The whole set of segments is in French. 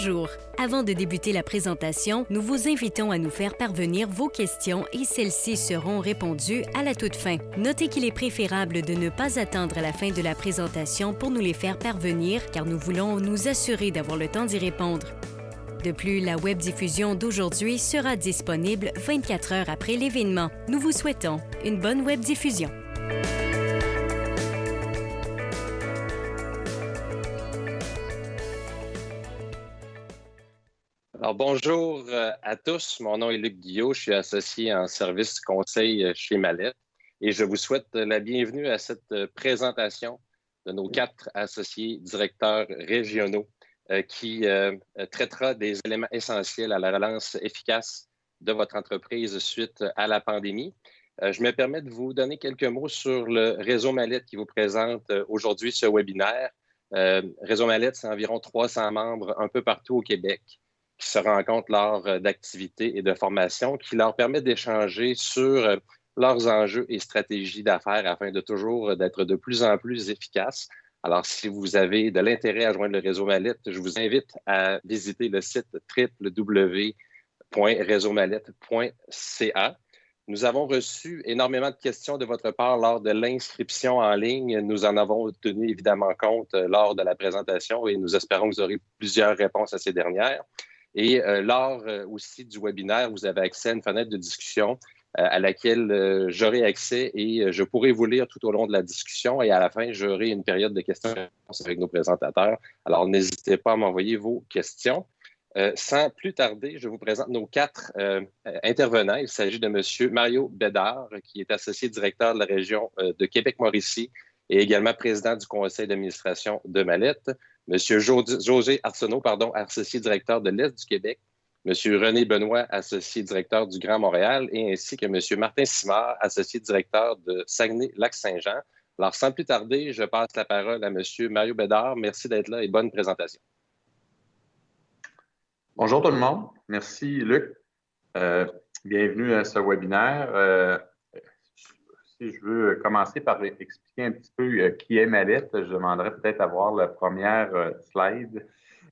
Bonjour. Avant de débuter la présentation, nous vous invitons à nous faire parvenir vos questions et celles-ci seront répondues à la toute fin. Notez qu'il est préférable de ne pas attendre à la fin de la présentation pour nous les faire parvenir car nous voulons nous assurer d'avoir le temps d'y répondre. De plus, la webdiffusion d'aujourd'hui sera disponible 24 heures après l'événement. Nous vous souhaitons une bonne webdiffusion. Alors, bonjour à tous. Mon nom est Luc Guillot. Je suis associé en service conseil chez Mallette et je vous souhaite la bienvenue à cette présentation de nos 4 associés directeurs régionaux qui traitera des éléments essentiels à la relance efficace de votre entreprise suite à la pandémie. Je me permets de vous donner quelques mots sur le réseau Mallette qui vous présente aujourd'hui ce webinaire. Réseau Mallette, c'est environ 300 membres un peu partout au Québec qui se rencontrent lors d'activités et de formations qui leur permettent d'échanger sur leurs enjeux et stratégies d'affaires afin de toujours d'être de plus en plus efficaces. Alors, si vous avez de l'intérêt à joindre le réseau Mallette, je vous invite à visiter le site www.réseaumallette.ca. Nous avons reçu énormément de questions de votre part lors de l'inscription en ligne. Nous en avons tenu évidemment compte lors de la présentation et nous espérons que vous aurez plusieurs réponses à ces dernières. Et lors aussi du webinaire, vous avez accès à une fenêtre de discussion à laquelle j'aurai accès et je pourrai vous lire tout au long de la discussion. Et à la fin, j'aurai une période de questions-réponses avec nos présentateurs. Alors, n'hésitez pas à m'envoyer vos questions. Sans plus tarder, je vous présente nos 4 intervenants. Il s'agit de M. Mario Bédard, qui est associé directeur de la région de Québec-Mauricie et également président du conseil d'administration de Mallette. M. José Arsenault, associé directeur de l'Est du Québec. M. René Benoît, associé directeur du Grand Montréal, et ainsi que M. Martin Simard, associé directeur de Saguenay-Lac-Saint-Jean. Alors, sans plus tarder, je passe la parole à M. Mario Bédard. Merci d'être là et bonne présentation. Bonjour tout le monde. Merci, Luc. Bienvenue à ce webinaire. Si je veux commencer par expliquer un petit peu qui est Mallette, je demanderais peut-être à voir la première slide.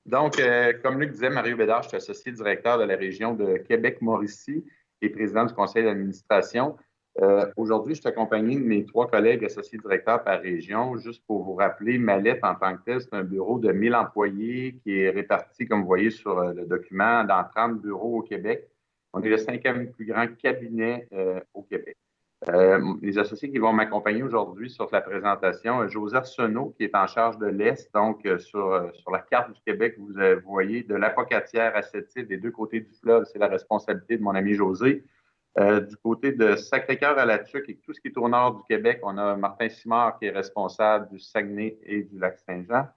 Donc, comme Luc disait, Mario Bédard, je suis associé directeur de la région de Québec-Mauricie et président du conseil d'administration. Aujourd'hui, je suis accompagné de mes 3 collègues associés directeurs par région. Juste pour vous rappeler, Mallette, en tant que tel, c'est un bureau de 1000 employés qui est réparti, comme vous voyez sur le document, dans 30 bureaux au Québec. On est le 5e plus grand cabinet au Québec. Les associés qui vont m'accompagner aujourd'hui sur la présentation, José Arsenault, qui est en charge de l'Est, donc sur la carte du Québec, vous voyez de l'Apocatière à Sept-Îles, des 2 côtés du fleuve, c'est la responsabilité de mon ami José. Du côté de Sacré-Cœur à La Tuque et tout ce qui est au nord du Québec, on a Martin Simard qui est responsable du Saguenay et du Lac-Saint-Jean.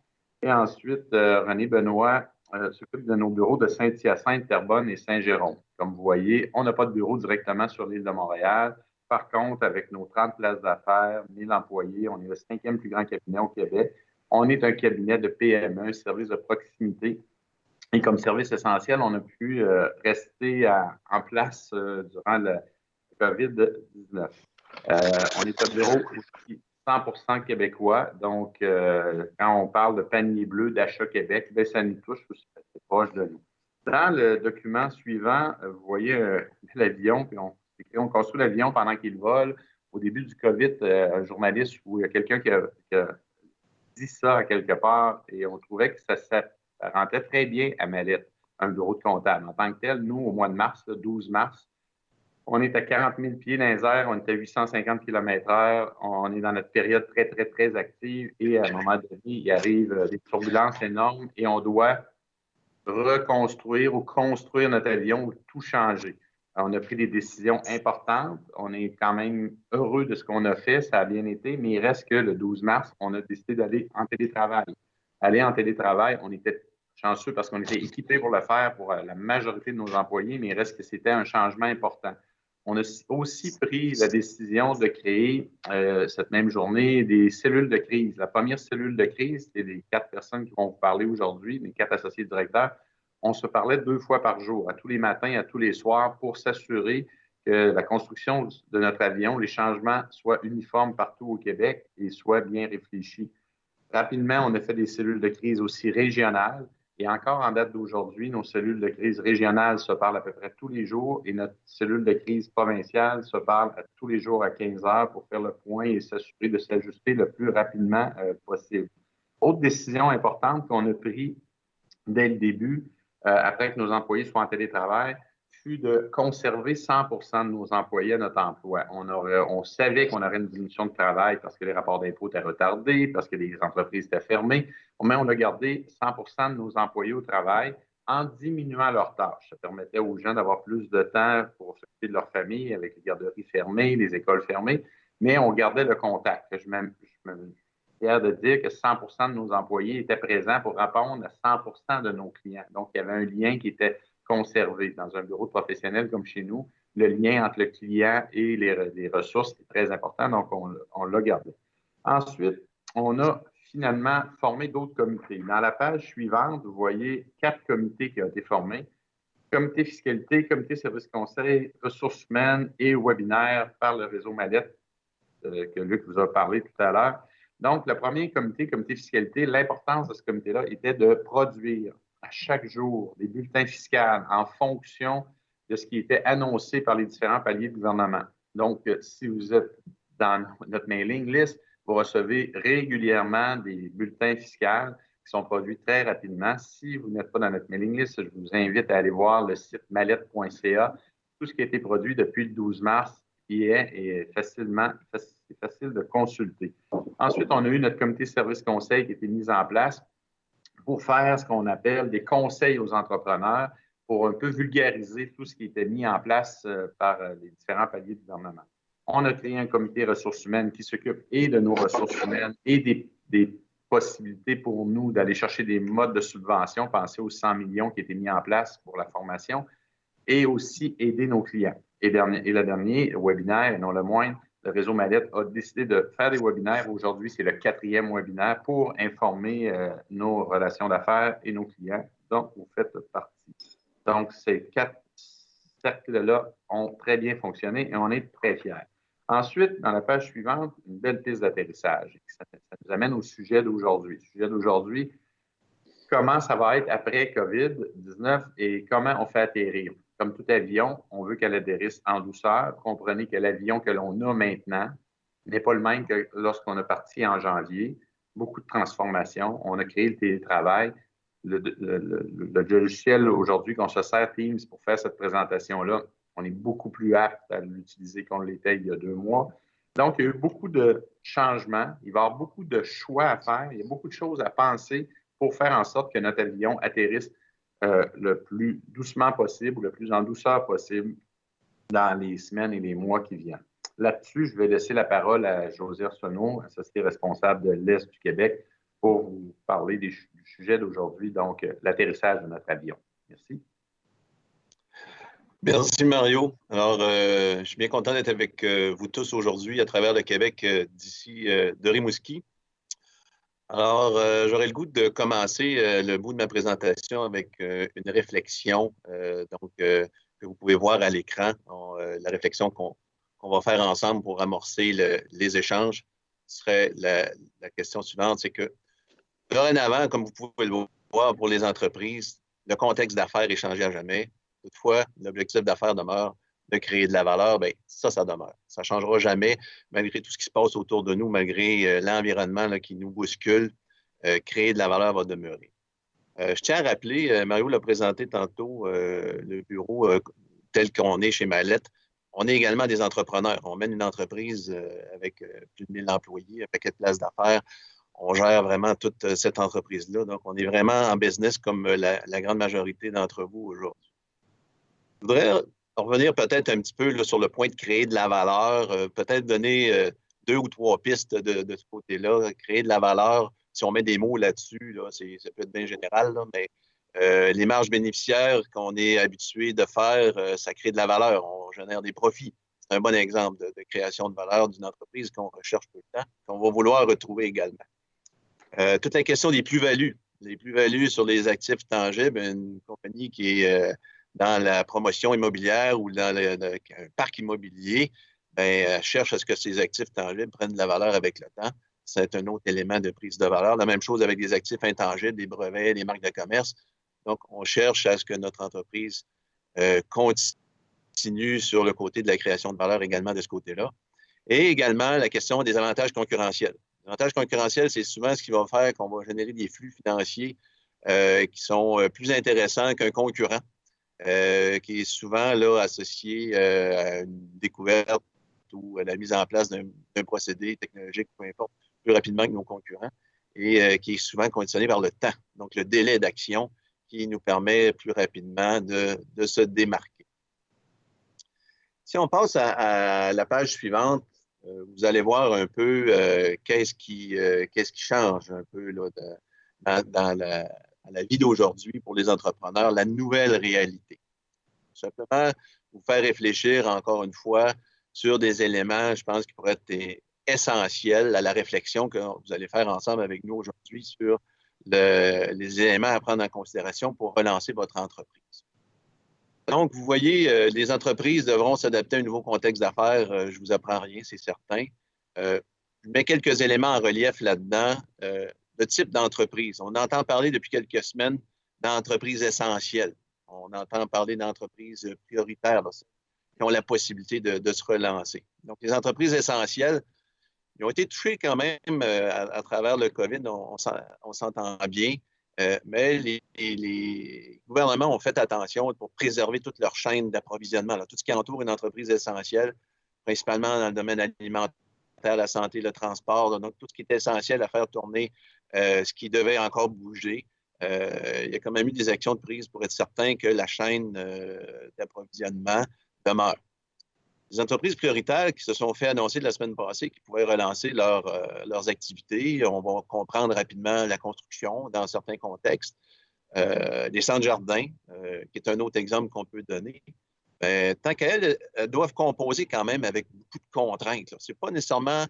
Et ensuite, René Benoît s'occupe de nos bureaux de Saint-Hyacinthe, Terrebonne et Saint-Jérôme. Comme vous voyez, on n'a pas de bureau directement sur l'île de Montréal. Par contre, avec nos 30 places d'affaires, 1000 employés, on est le 5e plus grand cabinet au Québec. On est un cabinet de PME, un service de proximité. Et comme service essentiel, on a pu rester en place durant le COVID-19. On est un bureau aussi 100% québécois. Donc, quand on parle de panier bleu d'Achat Québec, bien, ça nous touche aussi, c'est proche de nous. Dans le document suivant, vous voyez l'avion, puis on construit l'avion pendant qu'il vole. Au début du COVID, un journaliste ou quelqu'un qui a dit ça à quelque part et on trouvait que ça rentrait très bien à Mallette, un bureau de comptable. En tant que tel, nous, au mois de mars, le 12 mars, on est à 40 000 pieds dans les airs, on est à 850 km/h, on est dans notre période très, très, très active et à un moment donné, il arrive des turbulences énormes et on doit reconstruire ou construire notre avion ou tout changer. On a pris des décisions importantes. On est quand même heureux de ce qu'on a fait. Ça a bien été, mais il reste que le 12 mars, on a décidé d'aller en télétravail. Aller en télétravail, on était chanceux parce qu'on était équipés pour le faire pour la majorité de nos employés, mais il reste que c'était un changement important. On a aussi pris la décision de créer cette même journée des cellules de crise. La première cellule de crise, c'est les 4 personnes qui vont vous parler aujourd'hui, les 4 associés directeurs. On se parlait 2 fois par jour, à tous les matins, à tous les soirs, pour s'assurer que la construction de notre avion, les changements soient uniformes partout au Québec et soient bien réfléchis. Rapidement, on a fait des cellules de crise aussi régionales Et encore en date d'aujourd'hui, nos cellules de crise régionales se parlent à peu près tous les jours et notre cellule de crise provinciale se parle tous les jours à 15 heures pour faire le point et s'assurer de s'ajuster le plus rapidement possible. Autre décision importante qu'on a prise dès le début, après que nos employés soient en télétravail, fut de conserver 100% de nos employés à notre emploi. On savait qu'on aurait une diminution de travail parce que les rapports d'impôts étaient retardés, parce que les entreprises étaient fermées, mais on a gardé 100% de nos employés au travail en diminuant leurs tâches. Ça permettait aux gens d'avoir plus de temps pour s'occuper de leur famille avec les garderies fermées, les écoles fermées, mais on gardait le contact. Je suis fier de dire que 100% de nos employés étaient présents pour répondre à 100% de nos clients. Donc, il y avait un lien qui était conservé. Dans un bureau de professionnel comme chez nous, le lien entre le client et les ressources est très important, donc on l'a gardé. Ensuite, on a finalement formé d'autres comités. Dans la page suivante, vous voyez 4 comités qui ont été formés. Comité fiscalité, comité service conseil, ressources humaines et webinaire par le réseau Mallette que Luc vous a parlé tout à l'heure. Donc, le premier comité, comité fiscalité, l'importance de ce comité-là était de produire à chaque jour des bulletins fiscaux en fonction de ce qui était annoncé par les différents paliers de gouvernement. Donc, si vous êtes dans notre mailing list, vous recevez régulièrement des bulletins fiscaux qui sont produits très rapidement. Si vous n'êtes pas dans notre mailing list, je vous invite à aller voir le site mallette.ca. Tout ce qui a été produit depuis le 12 mars qui est facile de consulter. Ensuite, on a eu notre comité service conseil qui a été mis en place pour faire ce qu'on appelle des conseils aux entrepreneurs pour un peu vulgariser tout ce qui était mis en place par les différents paliers de gouvernement. On a créé un comité ressources humaines qui s'occupe et de nos ressources humaines et des possibilités pour nous d'aller chercher des modes de subvention, penser aux 100 millions qui étaient mis en place pour la formation, et aussi aider nos clients. Et le dernier webinaire, et non le moindre, le réseau Mallette a décidé de faire des webinaires. Aujourd'hui, c'est le 4e webinaire pour informer nos relations d'affaires et nos clients dont vous faites partie. Donc, ces 4 cercles-là ont très bien fonctionné et on est très fiers. Ensuite, dans la page suivante, une belle piste d'atterrissage. Ça nous amène au sujet d'aujourd'hui. Le sujet d'aujourd'hui, comment ça va être après COVID-19 et comment on fait atterrir. Comme tout avion, on veut qu'elle atterrisse en douceur. Comprenez que l'avion que l'on a maintenant n'est pas le même que lorsqu'on est parti en janvier. Beaucoup de transformations. On a créé le télétravail. Le logiciel aujourd'hui qu'on se sert, Teams, pour faire cette présentation-là, on est beaucoup plus apte à l'utiliser qu'on l'était il y a 2 mois. Donc, il y a eu beaucoup de changements. Il va y avoir beaucoup de choix à faire. Il y a beaucoup de choses à penser pour faire en sorte que notre avion atterrisse le plus doucement possible ou le plus en douceur possible dans les semaines et les mois qui viennent. Là-dessus, je vais laisser la parole à José Arsenault, associé responsable de l'Est du Québec, pour vous parler du sujet d'aujourd'hui, donc l'atterrissage de notre avion. Merci. Merci, Mario. Alors, je suis bien content d'être avec vous tous aujourd'hui à travers le Québec, d'ici de Rimouski. Alors, j'aurais le goût de commencer le bout de ma présentation avec une réflexion que vous pouvez voir à l'écran. La réflexion qu'on va faire ensemble pour amorcer les échanges serait la question suivante, c'est que dorénavant, comme vous pouvez le voir pour les entreprises, le contexte d'affaires est changé à jamais. Toutefois, l'objectif d'affaires demeure de créer de la valeur, bien, ça demeure. Ça ne changera jamais, malgré tout ce qui se passe autour de nous, malgré l'environnement qui nous bouscule, créer de la valeur va demeurer. Je tiens à rappeler, Mario l'a présenté tantôt, le bureau tel qu'on est chez Mallette. On est également des entrepreneurs. On mène une entreprise avec plus de 1000 employés, un paquet de places d'affaires. On gère vraiment toute cette entreprise-là. Donc, on est vraiment en business comme la grande majorité d'entre vous aujourd'hui. Je voudrais revenir peut-être un petit peu là, sur le point de créer de la valeur, peut-être donner 2 ou 3 pistes de ce côté-là, créer de la valeur. Si on met des mots là-dessus, là, ça peut être bien général, là, mais les marges bénéficiaires qu'on est habitué de faire, ça crée de la valeur, on génère des profits. C'est un bon exemple de création de valeur d'une entreprise qu'on recherche tout le temps, qu'on va vouloir retrouver également. Toute la question des plus-values. Les plus-values sur les actifs tangibles, une compagnie qui est dans la promotion immobilière ou dans un parc immobilier, bien, cherche à ce que ses actifs tangibles prennent de la valeur avec le temps. c'est un autre élément de prise de valeur. La même chose avec des actifs intangibles, des brevets, des marques de commerce. Donc, on cherche à ce que notre entreprise continue sur le côté de la création de valeur également de ce côté-là. Et également, la question des avantages concurrentiels. Les avantages concurrentiels, c'est souvent ce qui va faire qu'on va générer des flux financiers qui sont plus intéressants qu'un concurrent, qui est souvent là, associé à une découverte ou à la mise en place d'un procédé technologique, peu importe, plus rapidement que nos concurrents, et qui est souvent conditionné par le temps, donc le délai d'action qui nous permet plus rapidement de se démarquer. Si on passe à la page suivante, vous allez voir un peu qu'est-ce qui change un peu là, dans la vie d'aujourd'hui pour les entrepreneurs, la nouvelle réalité. Simplement, vous faire réfléchir encore une fois sur des éléments, je pense, qui pourraient être essentiels à la réflexion que vous allez faire ensemble avec nous aujourd'hui sur les éléments à prendre en considération pour relancer votre entreprise. Donc, vous voyez, les entreprises devront s'adapter à un nouveau contexte d'affaires. Je ne vous apprends rien, c'est certain. Je mets quelques éléments en relief là-dedans. Le type d'entreprise. On entend parler depuis quelques semaines d'entreprises essentielles. On entend parler d'entreprises prioritaires là, qui ont la possibilité de se relancer. Donc, les entreprises essentielles, ils ont été touchées quand même à travers le COVID, on s'entend bien. Mais les gouvernements ont fait attention pour préserver toute leur chaîne d'approvisionnement, tout ce qui entoure une entreprise essentielle, principalement dans le domaine alimentaire, la santé, le transport, donc tout ce qui est essentiel à faire tourner, ce qui devait encore bouger. Il y a quand même eu des actions de prise pour être certain que la chaîne d'approvisionnement demeure. Les entreprises prioritaires qui se sont fait annoncer de la semaine passée qu'ils pouvaient relancer leurs activités. On va comprendre rapidement la construction dans certains contextes. Les centres-jardins, qui est un autre exemple qu'on peut donner. Tant qu'elles doivent composer quand même avec beaucoup de contraintes. Ce n'est pas nécessairement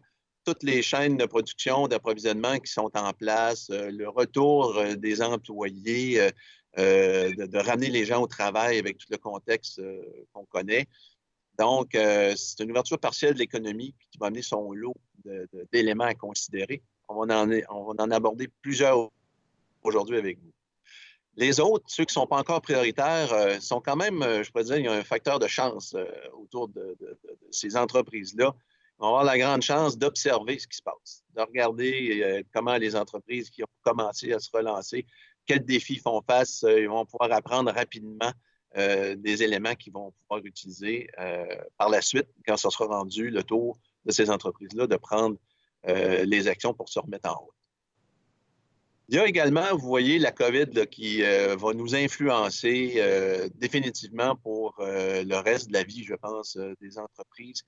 toutes les chaînes de production, d'approvisionnement qui sont en place, le retour des employés, de ramener les gens au travail avec tout le contexte qu'on connaît. Donc, c'est une ouverture partielle de l'économie qui va amener son lot d'éléments à considérer. On va en aborder plusieurs aujourd'hui avec vous. Les autres, ceux qui ne sont pas encore prioritaires, sont quand même, je pourrais dire, il y a un facteur de chance autour de ces entreprises-là. On va avoir la grande chance d'observer ce qui se passe, de regarder comment les entreprises qui ont commencé à se relancer, quels défis font face, ils vont pouvoir apprendre rapidement des éléments qu'ils vont pouvoir utiliser par la suite, quand ça sera rendu le tour de ces entreprises-là de prendre les actions pour se remettre en route. Il y a également, vous voyez, la COVID là, qui va nous influencer définitivement pour le reste de la vie, je pense, des entreprises.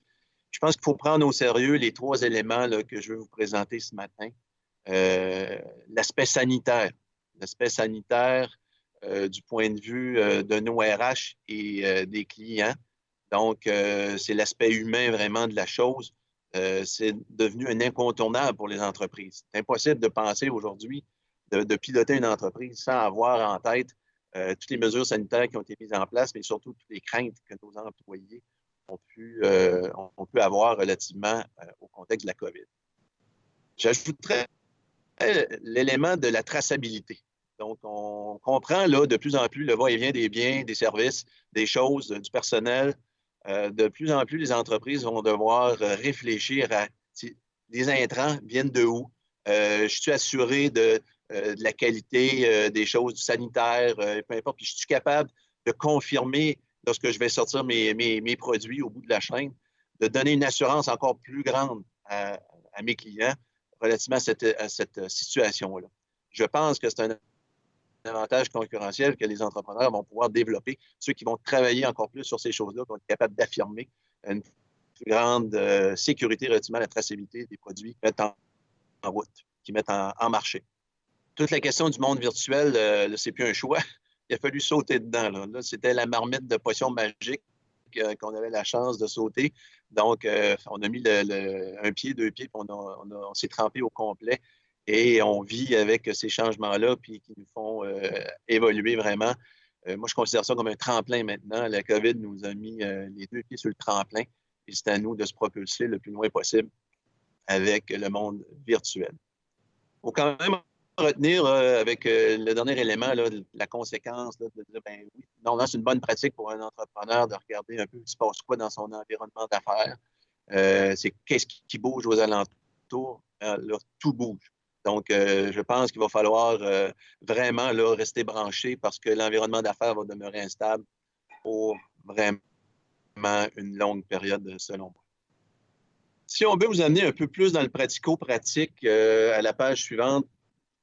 Je pense qu'il faut prendre au sérieux les trois éléments là, que je vais vous présenter ce matin. L'aspect sanitaire. L'aspect sanitaire du point de vue de nos RH et des clients. Donc, c'est l'aspect humain vraiment de la chose. C'est devenu un incontournable pour les entreprises. C'est impossible de penser aujourd'hui de piloter une entreprise sans avoir en tête toutes les mesures sanitaires qui ont été mises en place, mais surtout toutes les craintes que nos employés ont pu avoir relativement au contexte de la COVID. J'ajouterais l'élément de la traçabilité. Donc, on comprend là de plus en plus le va-et-vient des biens, des services, des choses, du personnel. De plus en plus, les entreprises vont devoir réfléchir à les intrants viennent de où? Je suis assuré de la qualité des choses, du sanitaire, peu importe. Puis je suis capable de confirmer lorsque je vais sortir mes produits au bout de la chaîne, de donner une assurance encore plus grande à mes clients relativement à cette situation-là. Je pense que c'est un avantage concurrentiel que les entrepreneurs vont pouvoir développer, ceux qui vont travailler encore plus sur ces choses-là, vont être capables d'affirmer une plus grande sécurité relativement à la traçabilité des produits qui mettent en route, qui mettent en marché. Toute la question du monde virtuel, c'est plus un choix. Il a fallu sauter dedans. Là, c'était la marmite de potions magiques qu'on avait la chance de sauter. Donc, on a mis un pied, 2 pieds, puis on s'est trempé au complet. Et on vit avec ces changements-là, puis qui nous font évoluer vraiment. Moi, je considère ça comme un tremplin maintenant. La COVID nous a mis les 2 pieds sur le tremplin. Et c'est à nous de se propulser le plus loin possible avec le monde virtuel. Il faut quand même retenir avec le dernier élément, là, la conséquence, là, de dire, ben oui, non, c'est une bonne pratique pour un entrepreneur de regarder un peu ce qui se passe quoi dans son environnement d'affaires. C'est qu'est-ce qui bouge aux alentours. Là, tout bouge. Donc, je pense qu'il va falloir vraiment là, rester branché parce que l'environnement d'affaires va demeurer instable pour vraiment une longue période, selon moi. Si on veut vous amener un peu plus dans le pratico-pratique, à la page suivante,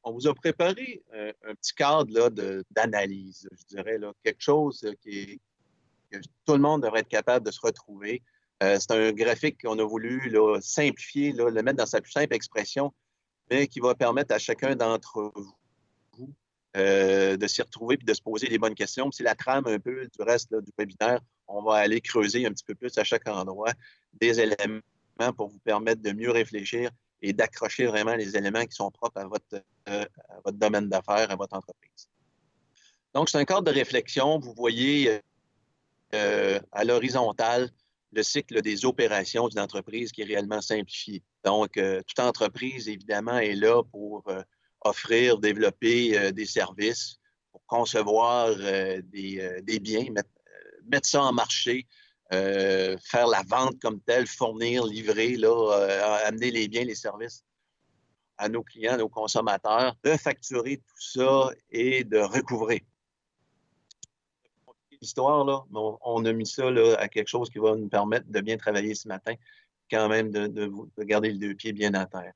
on vous a préparé un petit cadre là, d'analyse, je dirais, là, quelque chose que tout le monde devrait être capable de se retrouver. C'est un graphique qu'on a voulu là, simplifier, là, le mettre dans sa plus simple expression, mais qui va permettre à chacun d'entre vous de s'y retrouver et de se poser les bonnes questions. C'est la trame un peu du reste là, du webinaire. On va aller creuser un petit peu plus à chaque endroit des éléments pour vous permettre de mieux réfléchir et d'accrocher vraiment les éléments qui sont propres à votre domaine d'affaires, à votre entreprise. Donc, c'est un cadre de réflexion. Vous voyez à l'horizontale le cycle des opérations d'une entreprise qui est réellement simplifié. Donc, toute entreprise, évidemment, est là pour offrir, développer des services, pour concevoir des biens, mettre ça en marché, faire la vente comme telle, fournir, livrer, là, amener les biens, les services à nos clients, à nos consommateurs, de facturer tout ça et de recouvrer. L'histoire, là, on a mis ça là, à quelque chose qui va nous permettre de bien travailler ce matin, quand même de garder les deux pieds bien à terre.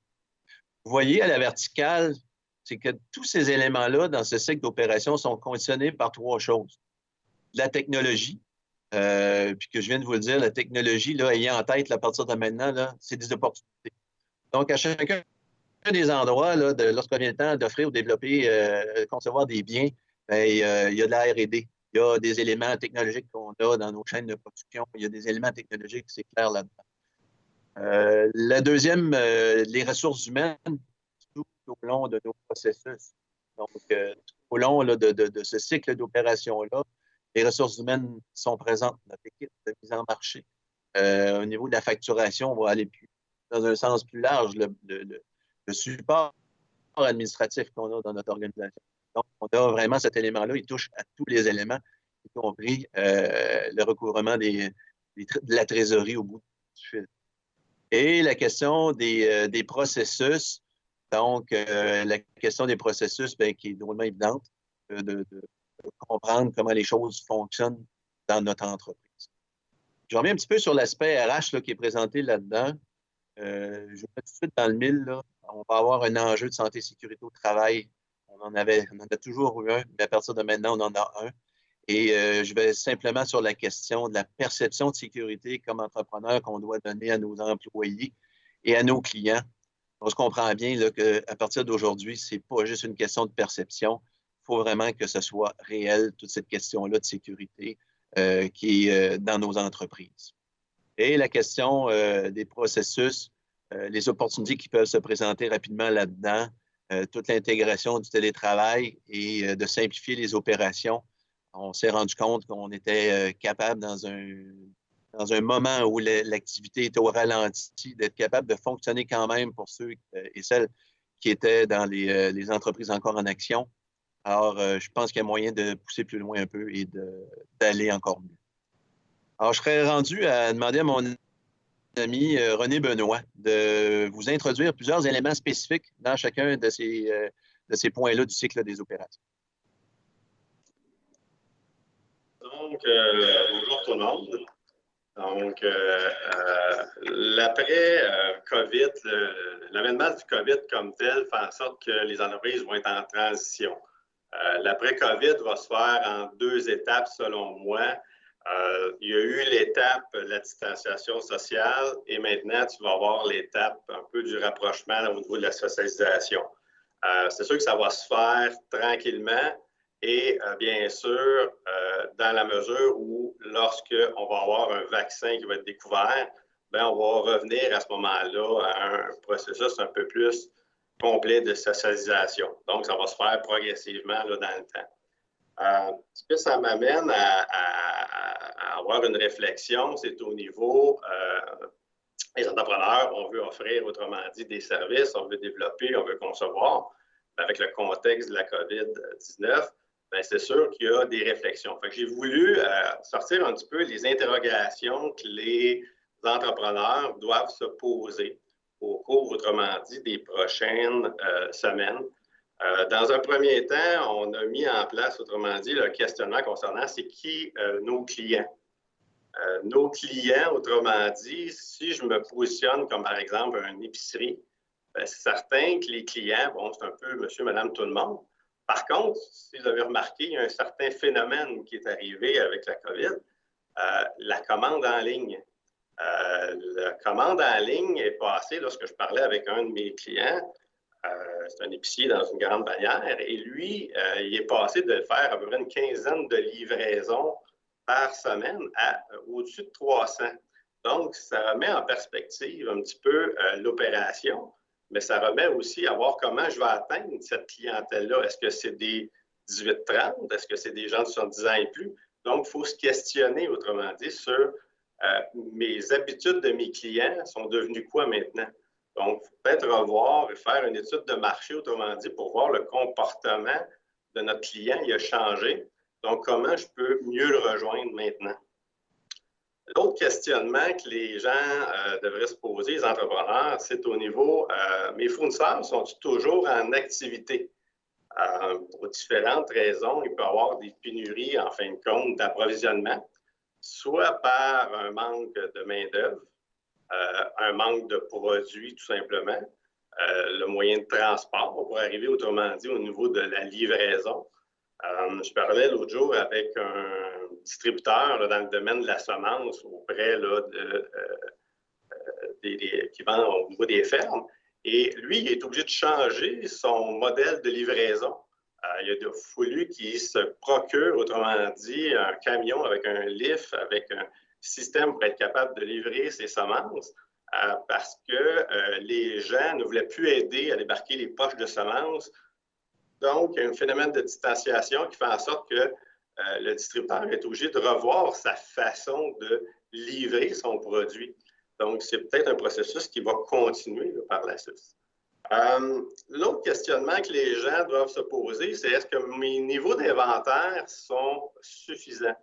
Vous voyez à la verticale, c'est que tous ces éléments-là dans ce cycle d'opération sont conditionnés par trois choses. La technologie, puis que je viens de vous le dire, la technologie, là, ayant en tête, là, à partir de maintenant, là, c'est des opportunités. Donc, à chacun des endroits, là, lorsqu'on vient le temps d'offrir ou développer, concevoir des biens, bien, il y a de la R&D. Il y a des éléments technologiques qu'on a dans nos chaînes de production. Il y a des éléments technologiques, c'est clair là-dedans. La deuxième, les ressources humaines, tout au long de nos processus. Donc, tout au long là, de ce cycle d'opération-là, les ressources humaines sont présentes. Notre équipe de mise en marché. Au niveau de la facturation, on va aller dans un sens plus large, le support administratif qu'on a dans notre organisation. Donc, on a vraiment cet élément-là, il touche à tous les éléments, y compris le recouvrement de la trésorerie au bout du fil. Et la question des processus, donc la question des processus bien, qui est drôlement évidente, de comprendre comment les choses fonctionnent dans notre entreprise. Je reviens un petit peu sur l'aspect RH là, qui est présenté là-dedans. Je vais tout de suite dans le mille. Là. On va avoir un enjeu de santé et sécurité au travail. On en a toujours eu un, mais à partir de maintenant, on en a un. Et je vais simplement sur la question de la perception de sécurité comme entrepreneur qu'on doit donner à nos employés et à nos clients. On se comprend bien qu'à partir d'aujourd'hui, ce n'est pas juste une question de perception. Il faut vraiment que ce soit réel, toute cette question-là de sécurité qui est dans nos entreprises. Et la question des processus, les opportunités qui peuvent se présenter rapidement là-dedans, toute l'intégration du télétravail et de simplifier les opérations. On s'est rendu compte qu'on était capable dans un moment où l'activité était au ralenti, d'être capable de fonctionner quand même pour ceux et celles qui étaient dans les entreprises encore en action. Alors, je pense qu'il y a moyen de pousser plus loin un peu et d'aller encore mieux. Alors, je serais rendu à demander à mon ami René Benoît de vous introduire plusieurs éléments spécifiques dans chacun de ces points-là du cycle des opérations. Donc, bonjour tout le monde. Donc, l'après-COVID, l'avènement du COVID comme tel fait en sorte que les entreprises vont être en transition. L'après-COVID va se faire en deux étapes, selon moi. Il y a eu l'étape de la distanciation sociale et maintenant, tu vas avoir l'étape un peu du rapprochement au niveau de la socialisation. C'est sûr que ça va se faire tranquillement et bien sûr, dans la mesure où lorsqu'on va avoir un vaccin qui va être découvert, bien, on va revenir à ce moment-là à un processus un peu plus complet de socialisation. Donc, ça va se faire progressivement là, dans le temps. Ce que ça m'amène à avoir une réflexion, c'est au niveau les entrepreneurs, on veut offrir, autrement dit, des services, on veut développer, on veut concevoir. Avec le contexte de la COVID-19, c'est sûr qu'il y a des réflexions. J'ai voulu sortir un petit peu les interrogations que les entrepreneurs doivent se poser au cours, autrement dit, des prochaines semaines. Dans un premier temps, on a mis en place, autrement dit, le questionnement concernant c'est qui nos clients. Nos clients, autrement dit, si je me positionne comme par exemple une épicerie, c'est certain que les clients, bon, c'est un peu monsieur, madame, tout le monde. Par contre, si vous avez remarqué, il y a un certain phénomène qui est arrivé avec la COVID, la commande en ligne. La commande en ligne est passée, lorsque je parlais avec un de mes clients, c'est un épicier dans une grande bannière, et lui, il est passé de faire à peu près une quinzaine de livraisons par semaine à au-dessus de 300. Donc, ça remet en perspective un petit peu l'opération, mais ça remet aussi à voir comment je vais atteindre cette clientèle-là. Est-ce que c'est des 18-30? Est-ce que c'est des gens de 70 ans et plus? Donc, il faut se questionner, autrement dit, sur mes habitudes de mes clients sont devenues quoi maintenant? Donc, il faut peut-être revoir et faire une étude de marché, autrement dit, pour voir le comportement de notre client, il a changé. Donc, comment je peux mieux le rejoindre maintenant? L'autre questionnement que les gens devraient se poser, les entrepreneurs, c'est au niveau, mes fournisseurs sont-ils toujours en activité? Pour différentes raisons, il peut y avoir des pénuries, en fin de compte, d'approvisionnement, soit par un manque de main-d'œuvre, un manque de produits, tout simplement, le moyen de transport pour arriver, autrement dit, au niveau de la livraison. Je parlais l'autre jour avec un distributeur là, dans le domaine de la semence auprès là, qui vend au niveau des fermes. Et lui, il est obligé de changer son modèle de livraison. Il a fallu qu'il se procure, autrement dit, un camion avec un lift, avec un système pour être capable de livrer ses semences, parce que les gens ne voulaient plus aider à débarquer les poches de semences. Donc, il y a un phénomène de distanciation qui fait en sorte que le distributeur est obligé de revoir sa façon de livrer son produit. Donc, c'est peut-être un processus qui va continuer là, par la suite. L'autre questionnement que les gens doivent se poser, c'est est-ce que mes niveaux d'inventaire sont suffisants?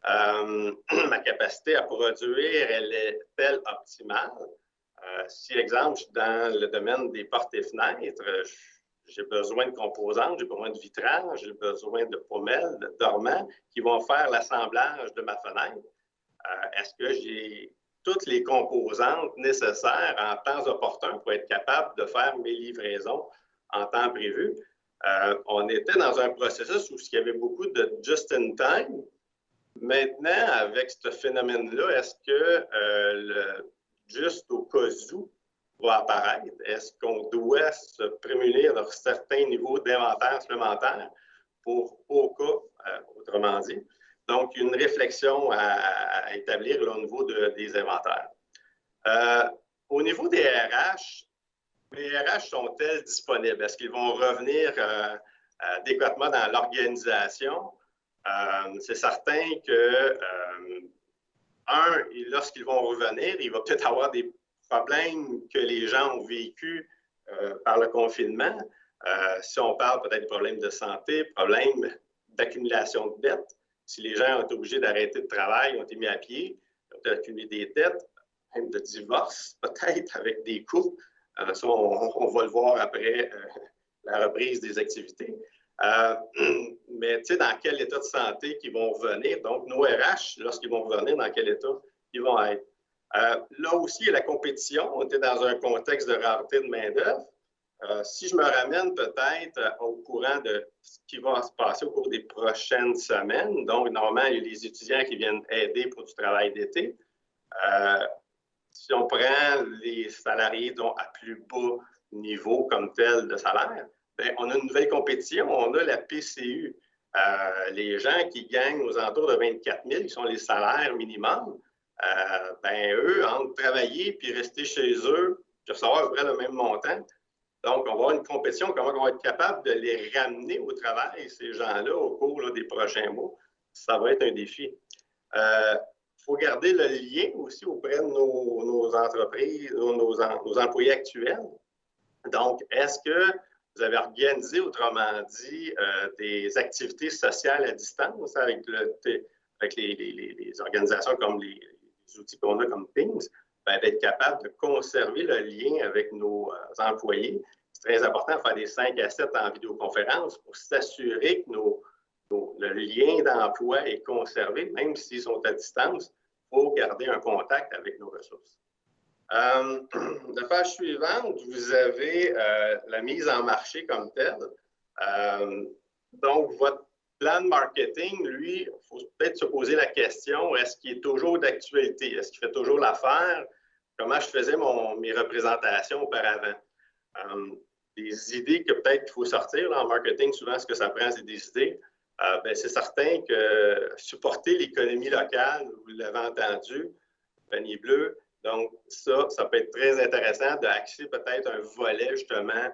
Ma capacité à produire, elle est-elle optimale? Si, exemple, je suis dans le domaine des portes et fenêtres, j'ai besoin de composantes, j'ai besoin de vitrage, j'ai besoin de pommelles, de dormants qui vont faire l'assemblage de ma fenêtre. Est-ce que j'ai toutes les composantes nécessaires en temps opportun pour être capable de faire mes livraisons en temps prévu? On était dans un processus où il y avait beaucoup de just-in-time. Maintenant, avec ce phénomène-là, est-ce que le juste au cas où va apparaître? Est-ce qu'on doit se prémunir d'un certain niveau d'inventaire supplémentaire pour au cas, autrement dit? Donc, une réflexion à établir là, au niveau des inventaires. Au niveau des RH, les RH sont-elles disponibles? Est-ce qu'ils vont revenir adéquatement dans l'organisation? C'est certain que, lorsqu'ils vont revenir, il va peut-être avoir des problèmes que les gens ont vécu par le confinement. Si on parle peut-être de problèmes de santé, problèmes d'accumulation de dettes, si les gens ont été obligés d'arrêter de travail, ont été mis à pied, ont accumulé des dettes, même de divorce, peut-être avec des couples. Ça, on va le voir après la reprise des activités. Mais tu sais, dans quel état de santé qu'ils vont revenir? Donc, nos RH, lorsqu'ils vont revenir, dans quel état ils vont être? Là aussi, il y a la compétition. On était dans un contexte de rareté de main-d'œuvre. Si je me ramène peut-être au courant de ce qui va se passer au cours des prochaines semaines, donc normalement, il y a les étudiants qui viennent aider pour du travail d'été. Si on prend les salariés à plus bas niveau comme tel de salaire, bien, on a une nouvelle compétition, on a la PCU. Les gens qui gagnent aux alentours de 24 000, qui sont les salaires minimums, ben, eux, entre travailler et rester chez eux, puis recevoir à peu près le même montant. Donc, on va avoir une compétition, comment on va être capable de les ramener au travail, ces gens-là, au cours là, des prochains mois. Ça va être un défi. Il faut garder le lien aussi auprès de nos entreprises, nos employés actuels. Donc, est-ce que vous avez organisé, autrement dit, des activités sociales à distance avec les organisations comme les outils qu'on a comme Teams, d'être capable de conserver le lien avec nos employés. C'est très important de faire des 5 à 7 en vidéoconférence pour s'assurer que le lien d'emploi est conservé, même s'ils sont à distance, il faut garder un contact avec nos ressources. La page suivante, vous avez la mise en marché comme telle. Donc, votre plan de marketing, lui, il faut peut-être se poser la question, est-ce qu'il est toujours d'actualité? Est-ce qu'il fait toujours l'affaire? Comment je faisais mes représentations auparavant? Des idées que peut-être qu'il faut sortir là, en marketing, souvent, ce que ça prend, c'est des idées. C'est certain que supporter l'économie locale, vous l'avez entendu, panier bleu, donc ça peut être très intéressant d'axer peut-être un volet justement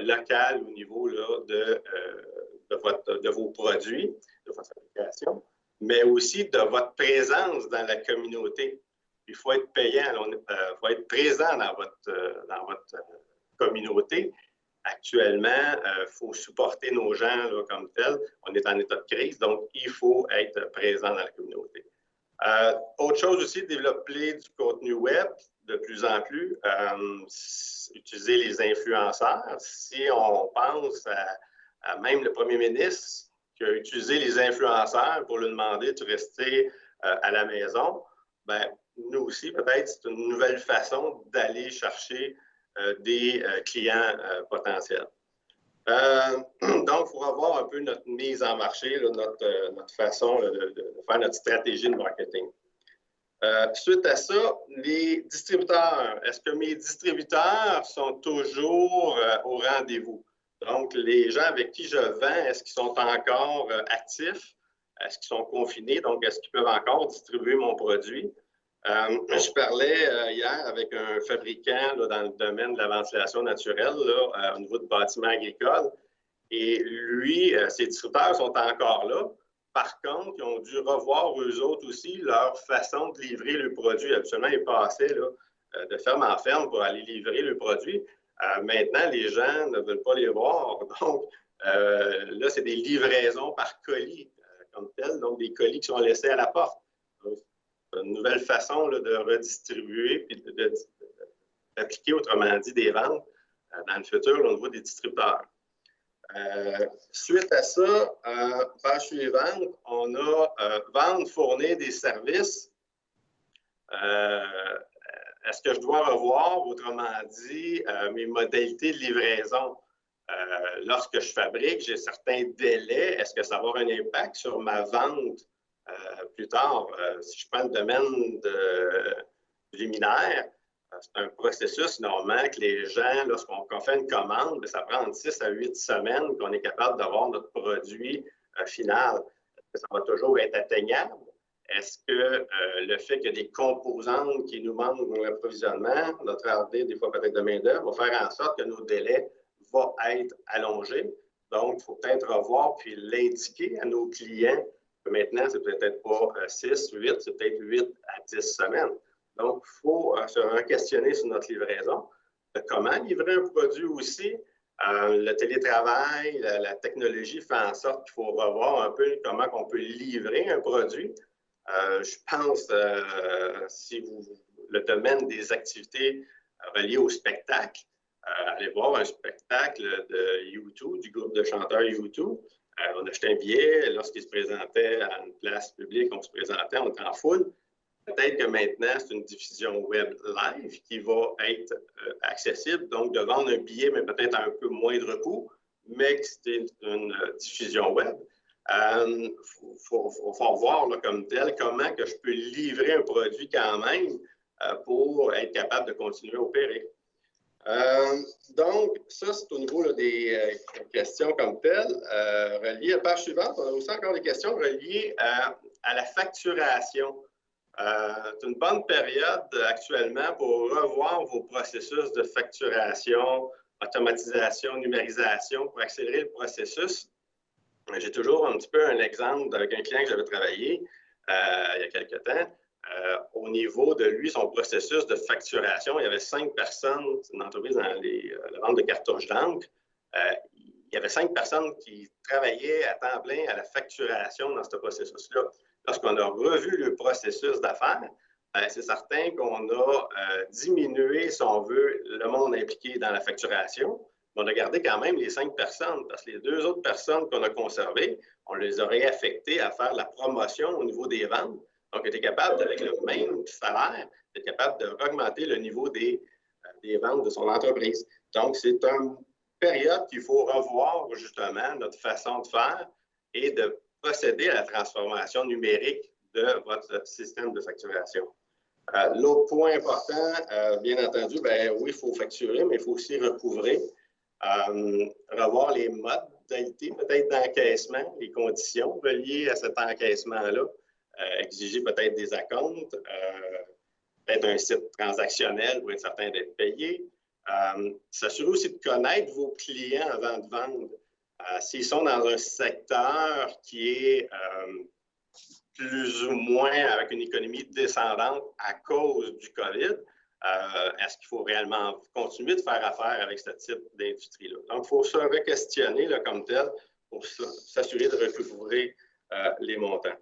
local au niveau là, de vos produits, de votre fabrication, mais aussi de votre présence dans la communauté. Il faut être payant, il faut être présent dans votre communauté. Actuellement, il faut supporter nos gens là, comme tel. On est en état de crise, donc il faut être présent dans la communauté. Autre chose aussi, développer du contenu web de plus en plus, utiliser les influenceurs. Si on pense à même le premier ministre qui a utilisé les influenceurs pour lui demander de rester à la maison, nous aussi, peut-être, c'est une nouvelle façon d'aller chercher des clients potentiels. Donc, il faut revoir un peu notre mise en marché, là, notre façon de faire notre stratégie de marketing. Suite à ça, les distributeurs. Est-ce que mes distributeurs sont toujours au rendez-vous? Donc, les gens avec qui je vends, est-ce qu'ils sont encore actifs? Est-ce qu'ils sont confinés? Donc, est-ce qu'ils peuvent encore distribuer mon produit? Je parlais hier avec un fabricant là, dans le domaine de la ventilation naturelle là, au niveau de bâtiments agricoles. Et lui, ses distributeurs sont encore là. Par contre, ils ont dû revoir eux autres aussi leur façon de livrer le produit. Absolument, ils passaient là, de ferme en ferme pour aller livrer le produit. Maintenant, les gens ne veulent pas les voir. Donc, là, c'est des livraisons par colis comme tel, donc des colis qui sont laissés à la porte. Donc, une nouvelle façon là, de redistribuer et d'appliquer, autrement dit, des ventes dans le futur là, au niveau des distributeurs. Suite à ça, page suivante, on a vendre, fournir des services. Est-ce que je dois revoir, autrement dit, mes modalités de livraison? Lorsque je fabrique, j'ai certains délais. Est-ce que ça va avoir un impact sur ma vente plus tard? Si je prends le domaine du luminaire, c'est un processus normalement que les gens, lorsqu'on fait une commande, ça prend entre 6 à 8 semaines qu'on est capable d'avoir notre produit final. Est-ce que ça va toujours être atteignable? Est-ce que le fait qu'il y a des composantes qui nous manquent dans l'approvisionnement, notre R&D, des fois peut-être de main-d'œuvre, va faire en sorte que nos délais vont être allongés? Donc, il faut peut-être revoir puis l'indiquer à nos clients. Maintenant, c'est peut-être pas 6, 8, c'est peut-être 8 à 10 semaines. Donc, il faut se re-questionner sur notre livraison. Comment livrer un produit aussi? Le télétravail, la technologie fait en sorte qu'il faut revoir un peu comment on peut livrer un produit. Je pense, si le domaine des activités reliées au spectacle, allez voir un spectacle de U2, du groupe de chanteurs U2. On achetait un billet, lorsqu'il se présentait à une place publique, on se présentait, on était en foule. Peut-être que maintenant, c'est une diffusion web live qui va être accessible, donc de vendre un billet, mais peut-être à un peu moindre coût, mais que c'est une diffusion web. Faut voir là, comme tel comment que je peux livrer un produit quand même pour être capable de continuer à opérer. Donc, ça, c'est au niveau là, des questions comme telles. Reliées à la page suivante, on a aussi encore des questions reliées à la facturation. C'est une bonne période actuellement pour revoir vos processus de facturation, automatisation, numérisation pour accélérer le processus. J'ai toujours un petit peu un exemple avec un client que j'avais travaillé il y a quelques temps. au niveau de lui, son processus de facturation. Il y avait 5 personnes, c'est une entreprise dans la vente de cartouches d'encre. Il y avait 5 personnes qui travaillaient à temps plein à la facturation dans ce processus-là. Lorsqu'on a revu le processus d'affaires, c'est certain qu'on a diminué, si on veut, le monde impliqué dans la facturation. Mais on a gardé quand même les 5 personnes, parce que les 2 autres personnes qu'on a conservées, on les a réaffectées à faire la promotion au niveau des ventes. Donc, on était capable, avec le même salaire, d'être capable d'augmenter le niveau des ventes de son entreprise. Donc, c'est une période qu'il faut revoir, justement, notre façon de faire et de procéder à la transformation numérique de votre système de facturation. L'autre point important, bien entendu, oui, il faut facturer, mais il faut aussi recouvrer, revoir les modalités peut-être d'encaissement, les conditions reliées à cet encaissement-là, exiger peut-être des acomptes, peut-être un site transactionnel pour être certain d'être payé. S'assurer aussi de connaître vos clients avant de vendre. S'ils sont dans un secteur qui est plus ou moins avec une économie descendante à cause du COVID, est-ce qu'il faut réellement continuer de faire affaire avec ce type d'industrie-là? Donc, il faut se re-questionner comme tel pour s'assurer de recouvrer les montants.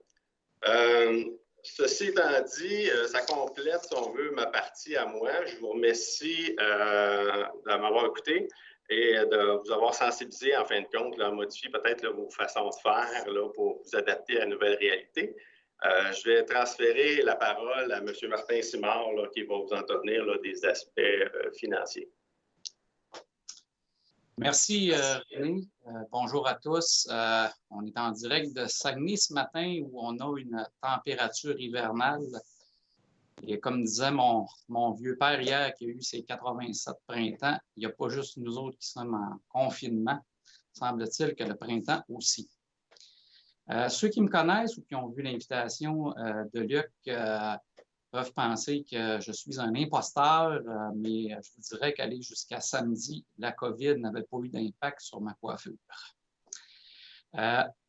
Ceci étant dit, ça complète, si on veut, ma partie à moi. Je vous remercie de m'avoir écouté et de vous avoir sensibilisé, en fin de compte, à modifier peut-être vos façons de faire pour vous adapter à la nouvelle réalité. Je vais transférer la parole à M. Martin Simard qui va vous entretenir des aspects financiers. Merci, René. Bonjour à tous. On est en direct de Saguenay ce matin où on a une température hivernale. Et comme disait mon vieux père hier qui a eu ses 87 printemps, il n'y a pas juste nous autres qui sommes en confinement. Semble-t-il que le printemps aussi. Ceux qui me connaissent ou qui ont vu l'invitation de Luc peuvent penser que je suis un imposteur, mais je vous dirais qu'aller jusqu'à samedi, la COVID n'avait pas eu d'impact sur ma coiffure.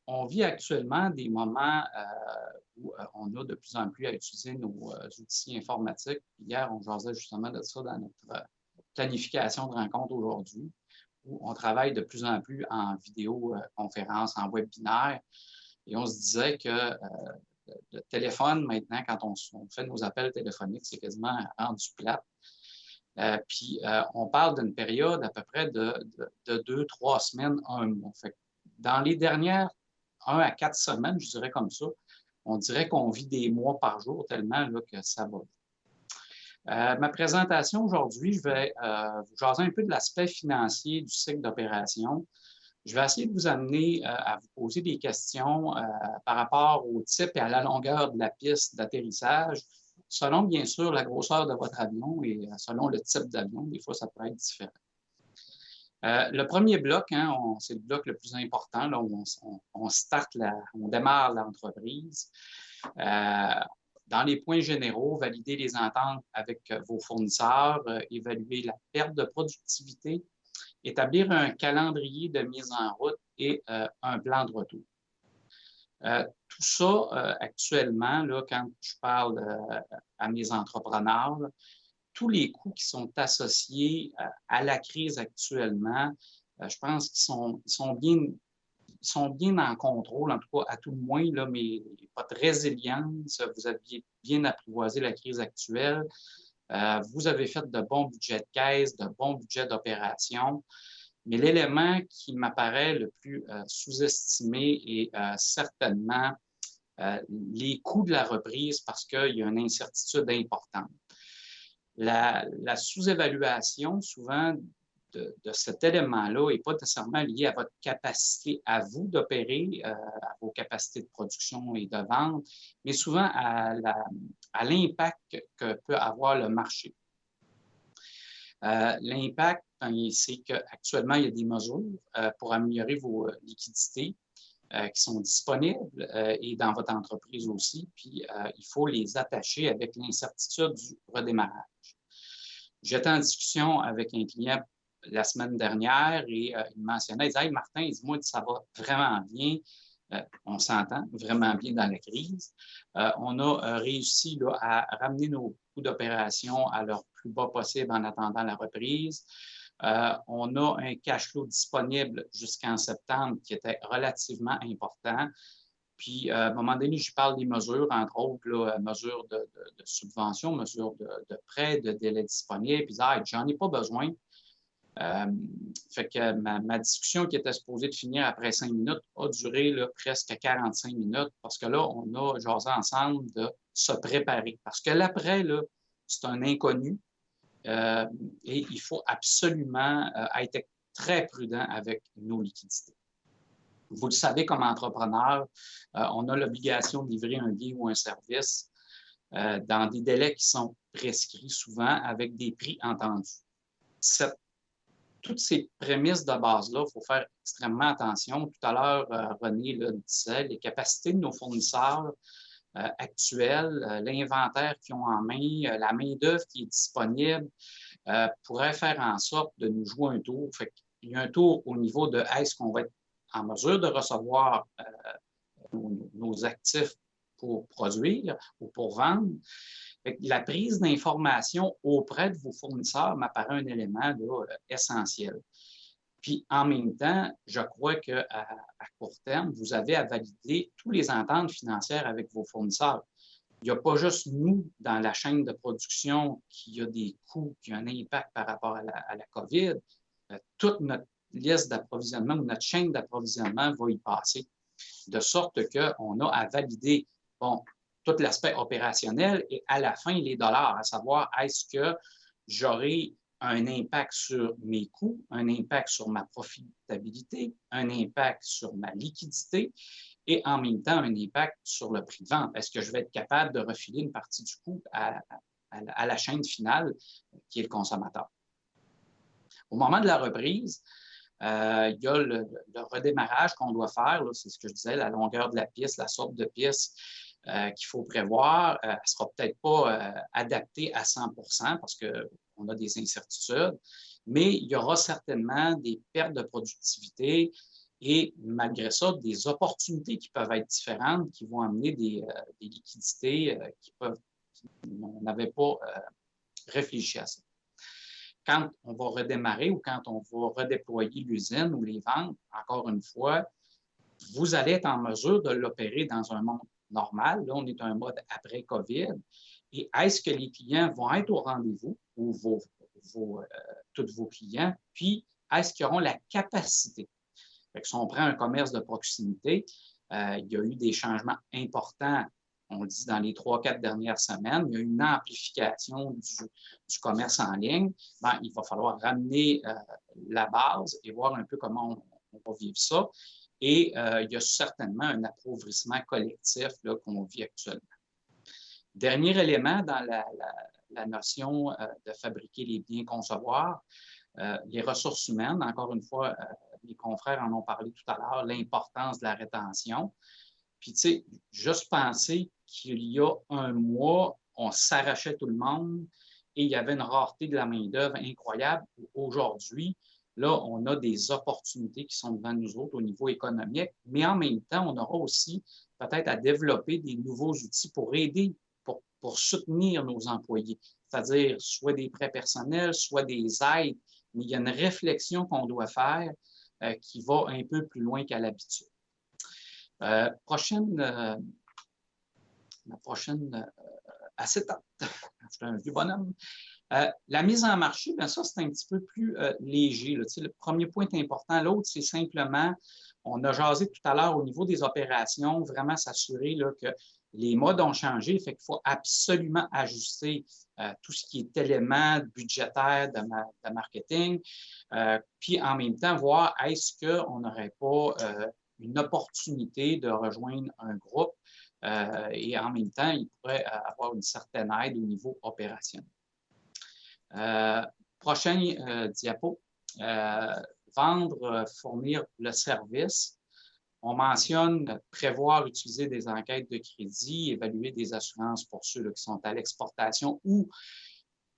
On vit actuellement des moments où on a de plus en plus à utiliser nos outils informatiques. Hier, on jasait justement de ça dans notre planification de rencontre aujourd'hui, où on travaille de plus en plus en vidéoconférence, en webinaire, et on se disait que le téléphone, maintenant, quand on fait nos appels téléphoniques, c'est quasiment rendu plate. Puis, on parle d'une période à peu près de 2-3 semaines, 1 mois. Fait que dans les dernières 1 à 4 semaines, je dirais comme ça, on dirait qu'on vit des mois par jour tellement que ça va. Ma présentation aujourd'hui, je vais vous jaser un peu de l'aspect financier du cycle d'opération. Je vais essayer de vous amener à vous poser des questions par rapport au type et à la longueur de la piste d'atterrissage, selon bien sûr la grosseur de votre avion et selon le type d'avion. Des fois, ça peut être différent. Le premier bloc, c'est le bloc le plus important, là, où on démarre l'entreprise. Dans les points généraux, valider les ententes avec vos fournisseurs, évaluer la perte de productivité, établir un calendrier de mise en route et un plan de retour. Tout ça, actuellement, là, quand je parle à mes entrepreneurs, tous les coûts qui sont associés à la crise actuellement, je pense qu'ils sont bien en contrôle, en tout cas à tout le moins, là, mais votre résilience, vous aviez bien apprivoisé la crise actuelle. Vous avez fait de bons budgets de caisse, de bons budgets d'opération, mais l'élément qui m'apparaît le plus sous-estimé est certainement les coûts de la reprise parce qu'il y a une incertitude importante. La sous-évaluation, souvent, de cet élément-là n'est pas nécessairement lié à votre capacité à vous d'opérer, à vos capacités de production et de vente, mais souvent à l'impact que peut avoir le marché. L'impact, c'est qu'actuellement, il y a des mesures pour améliorer vos liquidités qui sont disponibles et dans votre entreprise aussi, puis il faut les attacher avec l'incertitude du redémarrage. J'étais en discussion avec un client la semaine dernière et il mentionnait, il disait « Hey Martin, dis-moi, ça va vraiment bien. On s'entend vraiment bien dans la crise. On a réussi là, à ramener nos coûts d'opération à leur plus bas possible en attendant la reprise. On a un cash flow disponible jusqu'en septembre qui était relativement important. Puis, à un moment donné, je parle des mesures, entre autres, là, mesures de subvention, mesures de prêt, de délai disponible. Puis, j'en ai pas besoin. Fait que ma discussion qui était supposée de finir après 5 minutes a duré là, presque 45 minutes parce que là, on a jasé ensemble de se préparer. Parce que l'après, là, c'est un inconnu et il faut absolument être très prudent avec nos liquidités. Vous le savez, comme entrepreneur, on a l'obligation de livrer un bien ou un service dans des délais qui sont prescrits souvent avec des prix entendus. Toutes ces prémices de base-là, il faut faire extrêmement attention. Tout à l'heure, René le disait, les capacités de nos fournisseurs actuels, l'inventaire qu'ils ont en main, la main-d'œuvre qui est disponible, pourrait faire en sorte de nous jouer un tour. Fait qu'il y a un tour au niveau de est-ce qu'on va être en mesure de recevoir nos actifs pour produire ou pour vendre. La prise d'information auprès de vos fournisseurs m'apparaît un élément là, essentiel. Puis, en même temps, je crois qu'à court terme, vous avez à valider tous les ententes financières avec vos fournisseurs. Il n'y a pas juste nous, dans la chaîne de production, qui a des coûts, qui a un impact par rapport à la COVID. Toute notre liste d'approvisionnement ou notre chaîne d'approvisionnement va y passer. De sorte qu'on a à valider, tout l'aspect opérationnel et à la fin, les dollars, à savoir, est-ce que j'aurai un impact sur mes coûts, un impact sur ma profitabilité, un impact sur ma liquidité et en même temps, un impact sur le prix de vente. Est-ce que je vais être capable de refiler une partie du coût à la chaîne finale qui est le consommateur? Au moment de la reprise, il y a le redémarrage qu'on doit faire, c'est ce que je disais, la longueur de la piste, la sorte de piste qu'il faut prévoir. Elle ne sera peut-être pas adaptée à 100% parce qu'on a des incertitudes, mais il y aura certainement des pertes de productivité et malgré ça, des opportunités qui peuvent être différentes, qui vont amener des liquidités on n'avait pas réfléchi à ça. Quand on va redémarrer ou quand on va redéployer l'usine ou les ventes, encore une fois, vous allez être en mesure de l'opérer dans un monde normal. Là, on est un mode après COVID. Et est-ce que les clients vont être au rendez-vous ou tous vos clients? Puis, est-ce qu'ils auront la capacité? Fait que si on prend un commerce de proximité, il y a eu des changements importants, on le dit, dans les 3-4 dernières semaines. Il y a eu une amplification du commerce en ligne. Il va falloir ramener la base et voir un peu comment on va vivre ça. Et il y a certainement un appauvrissement collectif qu'on vit actuellement. Dernier élément dans la notion de fabriquer les biens concevoir, les ressources humaines. Encore une fois, mes confrères en ont parlé tout à l'heure, l'importance de la rétention. Puis, tu sais, juste penser qu'il y a un mois, on s'arrachait tout le monde et il y avait une rareté de la main-d'œuvre incroyable. Aujourd'hui, là, on a des opportunités qui sont devant nous autres au niveau économique, mais en même temps, on aura aussi peut-être à développer des nouveaux outils pour aider, pour soutenir nos employés, c'est-à-dire soit des prêts personnels, soit des aides, mais il y a une réflexion qu'on doit faire qui va un peu plus loin qu'à l'habitude. La prochaine acétate, je suis un vieux bonhomme. La mise en marché, bien ça, c'est un petit peu plus léger. Là. Tu sais, le premier point est important. L'autre, c'est simplement, on a jasé tout à l'heure au niveau des opérations, vraiment s'assurer là, que les modes ont changé, fait qu'il faut absolument ajuster tout ce qui est élément budgétaire de marketing, puis en même temps, voir est-ce qu'on n'aurait pas une opportunité de rejoindre un groupe et en même temps, il pourrait avoir une certaine aide au niveau opérationnel. Prochain diapo. Vendre, fournir le service. On mentionne prévoir, utiliser des enquêtes de crédit, évaluer des assurances pour ceux là, qui sont à l'exportation ou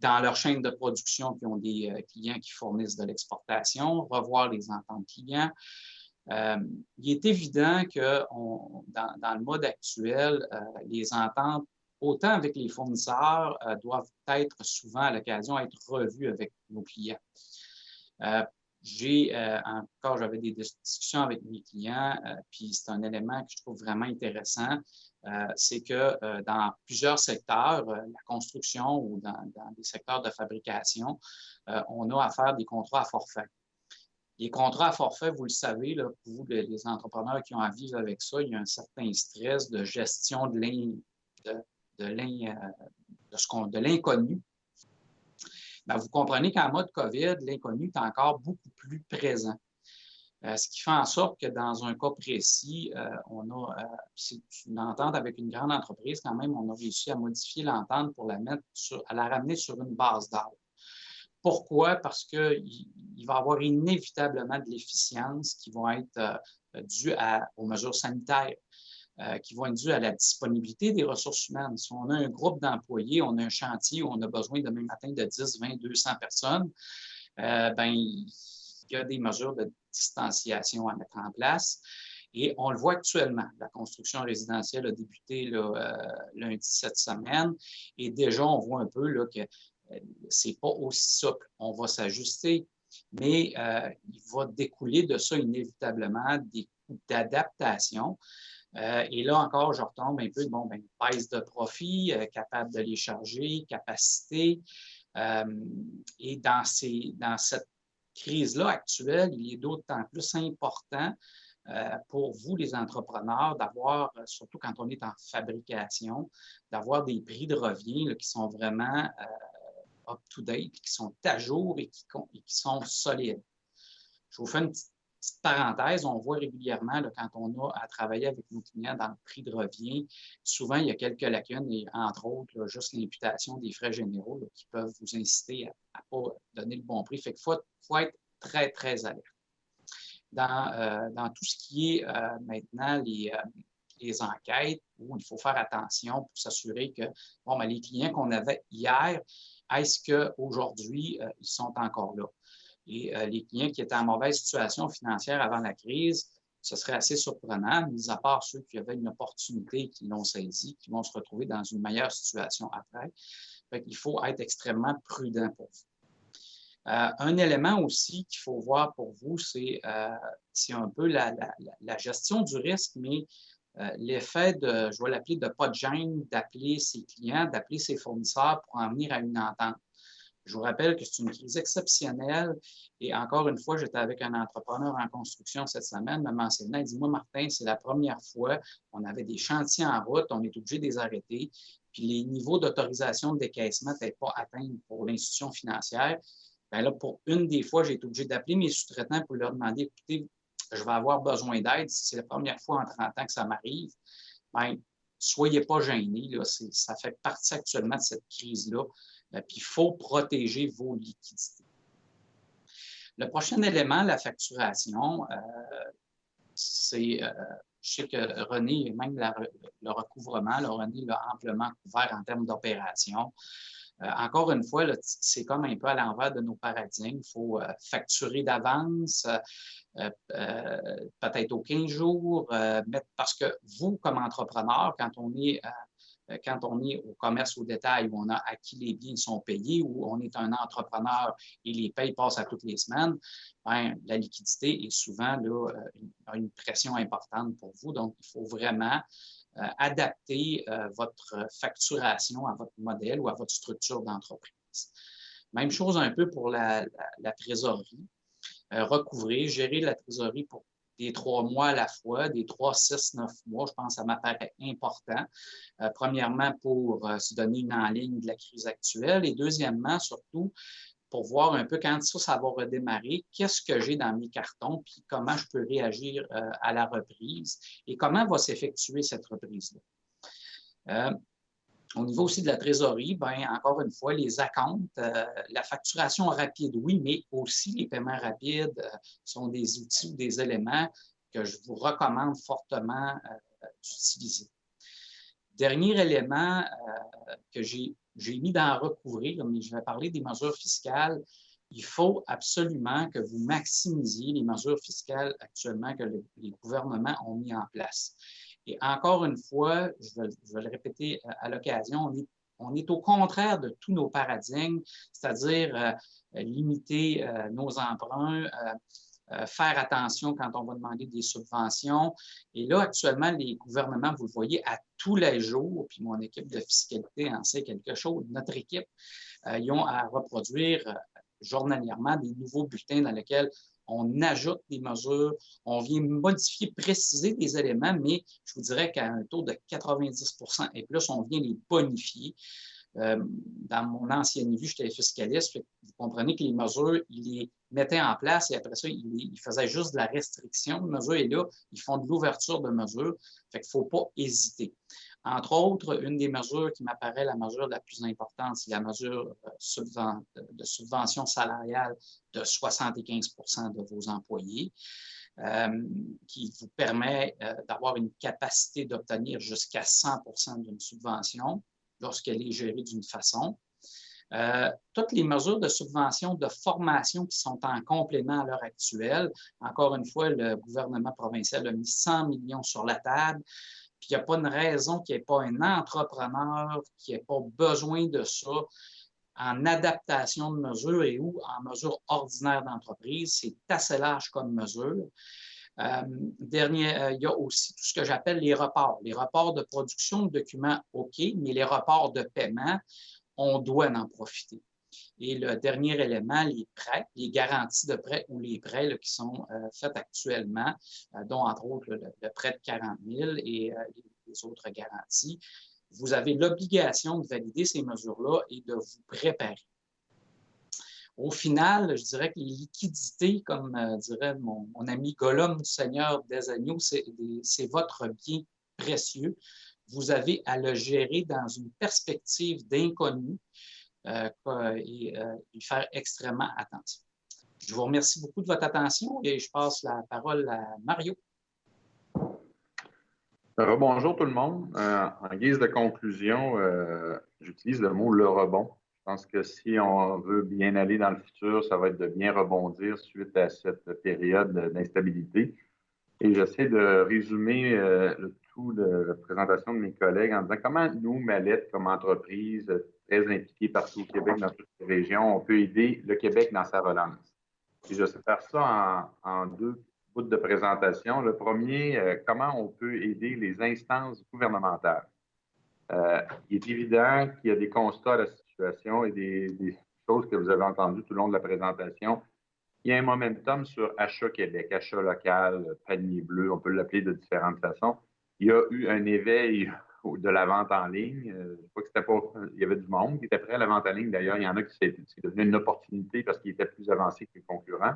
dans leur chaîne de production qui ont des clients qui fournissent de l'exportation, revoir les ententes clients. Il est évident que dans le mode actuel, les ententes, autant avec les fournisseurs, doivent être souvent à l'occasion être revues avec nos clients. J'avais des discussions avec mes clients, puis c'est un élément que je trouve vraiment intéressant, c'est que dans plusieurs secteurs, la construction ou dans des secteurs de fabrication, on a à faire des contrats à forfait. Les contrats à forfait, vous le savez, là, pour vous, les entrepreneurs qui ont à vivre avec ça, il y a un certain stress de gestion de l'inconnu. Ben, vous comprenez qu'en mode COVID, l'inconnu est encore beaucoup plus présent. Ce qui fait en sorte que dans un cas précis, c'est une entente avec une grande entreprise, quand même, on a réussi à modifier l'entente pour à la ramener sur une base d'heure. Pourquoi? Parce qu'il va y avoir inévitablement de l'efficience qui vont être dues aux mesures sanitaires, qui vont être dues à la disponibilité des ressources humaines. Si on a un groupe d'employés, on a un chantier où on a besoin demain matin de 10, 20, 200 personnes, il y a des mesures de distanciation à mettre en place. Et on le voit actuellement. La construction résidentielle a débuté lundi cette semaine et déjà, on voit un peu là, que c'est pas aussi souple. On va s'ajuster, mais il va découler de ça inévitablement des coûts d'adaptation. Et là encore, je retombe un peu, baisse de profit, capable de les charger, capacité. Et dans cette crise-là actuelle, il est d'autant plus important pour vous, les entrepreneurs, d'avoir, surtout quand on est en fabrication, d'avoir des prix de revient là, qui sont vraiment up-to-date, qui sont à jour et qui sont solides. Je vous fais une petite parenthèse. On voit régulièrement, là, quand on a à travailler avec nos clients dans le prix de revient, souvent, il y a quelques lacunes, et entre autres, là, juste l'imputation des frais généraux là, qui peuvent vous inciter à ne pas donner le bon prix. Fait qu'il faut être très, très alerte. Dans tout ce qui est maintenant les enquêtes, où il faut faire attention pour s'assurer que les clients qu'on avait hier, est-ce qu'aujourd'hui, ils sont encore là? Et les clients qui étaient en mauvaise situation financière avant la crise, ce serait assez surprenant, mis à part ceux qui avaient une opportunité et qui l'ont saisi, qui vont se retrouver dans une meilleure situation après. Il faut être extrêmement prudent pour vous. Un élément aussi qu'il faut voir pour vous, c'est un peu la gestion du risque, mais l'effet je vais l'appeler de pas de gêne, d'appeler ses clients, d'appeler ses fournisseurs pour en venir à une entente. Je vous rappelle que c'est une crise exceptionnelle et encore une fois, j'étais avec un entrepreneur en construction cette semaine, me mentionnant, il dit, moi, Martin, c'est la première fois, on avait des chantiers en route, on est obligé de les arrêter, puis les niveaux d'autorisation de décaissement n'étaient pas atteints pour l'institution financière. Bien là, pour une des fois, j'ai été obligé d'appeler mes sous-traitants pour leur demander, écoutez, je vais avoir besoin d'aide, si c'est la première fois en 30 ans que ça m'arrive, bien, soyez pas gênés, là, ça fait partie actuellement de cette crise-là. Puis il faut protéger vos liquidités. Le prochain élément, la facturation, je sais que René, même le recouvrement, René l'a amplement couvert en termes d'opération. Encore une fois, c'est comme un peu à l'envers de nos paradigmes. Il faut facturer d'avance, peut-être aux 15 jours, parce que vous, comme entrepreneur, quand on est au commerce au détail, où on a acquis les biens sont payés, où on est un entrepreneur et les payes passent à toutes les semaines, bien, la liquidité est souvent là, une pression importante pour vous. Donc, il faut vraiment adapter votre facturation à votre modèle ou à votre structure d'entreprise. Même chose un peu pour la trésorerie. Recouvrer, gérer la trésorerie pour des 3 mois à la fois, des 3, 6, 9 mois, je pense que ça m'apparaît important. Premièrement, pour se donner une en ligne de la crise actuelle et deuxièmement, surtout, pour voir un peu quand ça va redémarrer, qu'est-ce que j'ai dans mes cartons, puis comment je peux réagir à la reprise et comment va s'effectuer cette reprise-là. Au niveau aussi de la trésorerie, bien, encore une fois, les acomptes, la facturation rapide, oui, mais aussi les paiements rapides sont des outils ou des éléments que je vous recommande fortement d'utiliser. Dernier élément que j'ai mis dans recouvrir, mais je vais parler des mesures fiscales. il faut absolument que vous maximisiez les mesures fiscales actuellement que les gouvernements ont mis en place. Et encore une fois, je vais le répéter à l'occasion, on est au contraire de tous nos paradigmes, c'est-à-dire limiter nos emprunts, faire attention quand on va demander des subventions. Et là, actuellement, les gouvernements, vous le voyez, à tous les jours, puis mon équipe de fiscalité en sait quelque chose, notre équipe, ils ont à reproduire journalièrement des nouveaux bulletins dans lesquels on ajoute des mesures, on vient modifier, préciser des éléments, mais je vous dirais qu'à un taux de 90 et plus, on vient les bonifier. Dans mon ancienne vie, j'étais fiscaliste. Vous comprenez que les mesures, ils les mettaient en place et après ça, ils faisaient juste de la restriction de mesures. Et là, ils font de l'ouverture de mesures. Fait qu'il ne faut pas hésiter. Entre autres, une des mesures qui m'apparaît la mesure la plus importante, c'est la mesure de subvention salariale de 75 de vos employés, qui vous permet d'avoir une capacité d'obtenir jusqu'à 100 d'une subvention lorsqu'elle est gérée d'une façon. Toutes les mesures de subvention de formation qui sont en complément à l'heure actuelle, encore une fois, le gouvernement provincial a mis 100 millions sur la table. Puis il n'y a pas une raison qu'il n'y ait pas un entrepreneur qui n'ait pas besoin de ça en adaptation de mesures et ou en mesure ordinaire d'entreprise. C'est assez large comme mesure. Il y a aussi tout ce que j'appelle les reports. Les reports de production de documents, OK, mais les reports de paiement, on doit en profiter. Et le dernier élément, les prêts, les garanties de prêts ou les prêts là, qui sont faits actuellement, dont entre autres le prêt de 40 000 et les autres garanties. Vous avez l'obligation de valider ces mesures-là et de vous préparer. Au final, je dirais que les liquidités, comme dirait mon ami Gollum du Seigneur des Agneaux, c'est votre bien précieux. Vous avez à le gérer dans une perspective d'inconnu et y faire extrêmement attention. Je vous remercie beaucoup de votre attention et je passe la parole à Mario. Bonjour tout le monde. En guise de conclusion, j'utilise le mot « le rebond ». Je pense que si on veut bien aller dans le futur, ça va être de bien rebondir suite à cette période d'instabilité. Et j'essaie de résumer le tout de la présentation de mes collègues en disant comment nous, Mallette, comme entreprise très impliquée partout au Québec, dans toutes les régions, on peut aider le Québec dans sa relance. Et je sais faire ça en deux bouts de présentation. Le premier, comment on peut aider les instances gouvernementales. Il est évident qu'il y a des constats à la situation et des choses que vous avez entendues tout le long de la présentation. Il y a un momentum sur Achat Québec, achat local, panier bleu, on peut l'appeler de différentes façons. Il y a eu un éveil de la vente en ligne. Je crois que c'était pas. Il y avait du monde qui était prêt à la vente en ligne. D'ailleurs, il y en a qui c'est devenu une opportunité parce qu'il était plus avancé que les concurrents.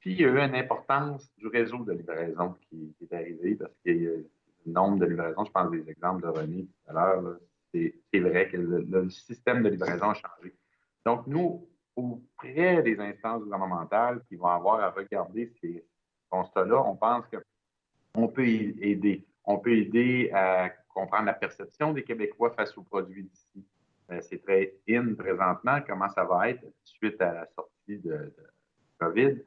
Puis, il y a eu une importance du réseau de livraison qui est arrivé parce qu'il y a le nombre de livraisons. Je pense des exemples de René tout à l'heure. C'est vrai que le système de livraison a changé. Donc, nous, auprès des instances gouvernementales qui vont avoir à regarder ces constats-là, on pense qu'on peut aider. On peut aider à comprendre la perception des Québécois face aux produits d'ici. C'est très in présentement, comment ça va être suite à la sortie de COVID.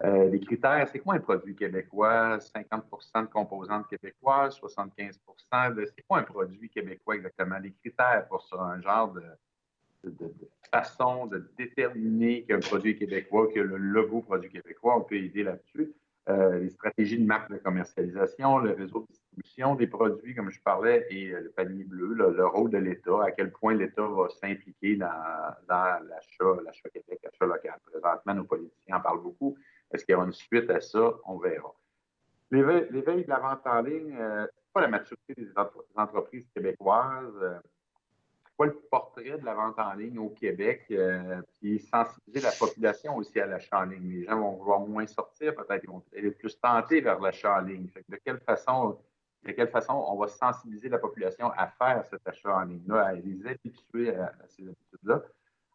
Les critères, c'est quoi un produit québécois? 50 de composantes québécoises, 75 c'est quoi un produit québécois exactement? Les critères pour ça, un genre de façon de déterminer qu'un produit québécois, que le logo produit québécois, on peut aider là-dessus. Les stratégies de marque de commercialisation, le réseau de distribution des produits, comme je parlais, et le panier bleu, le rôle de l'État, à quel point l'État va s'impliquer dans l'achat Québec, l'achat local. Présentement, nos politiciens en parlent beaucoup. Est-ce qu'il y aura une suite à ça? On verra. L'éveil de la vente en ligne, c'est pas la maturité des entreprises québécoises. C'est quoi le portrait de la vente en ligne au Québec, puis sensibiliser la population aussi à l'achat en ligne. Les gens vont vouloir moins sortir, peut-être ils vont être plus tentés vers l'achat en ligne. Fait que de quelle façon on va sensibiliser la population à faire cet achat en ligne-là, à les habituer à ces habitudes-là.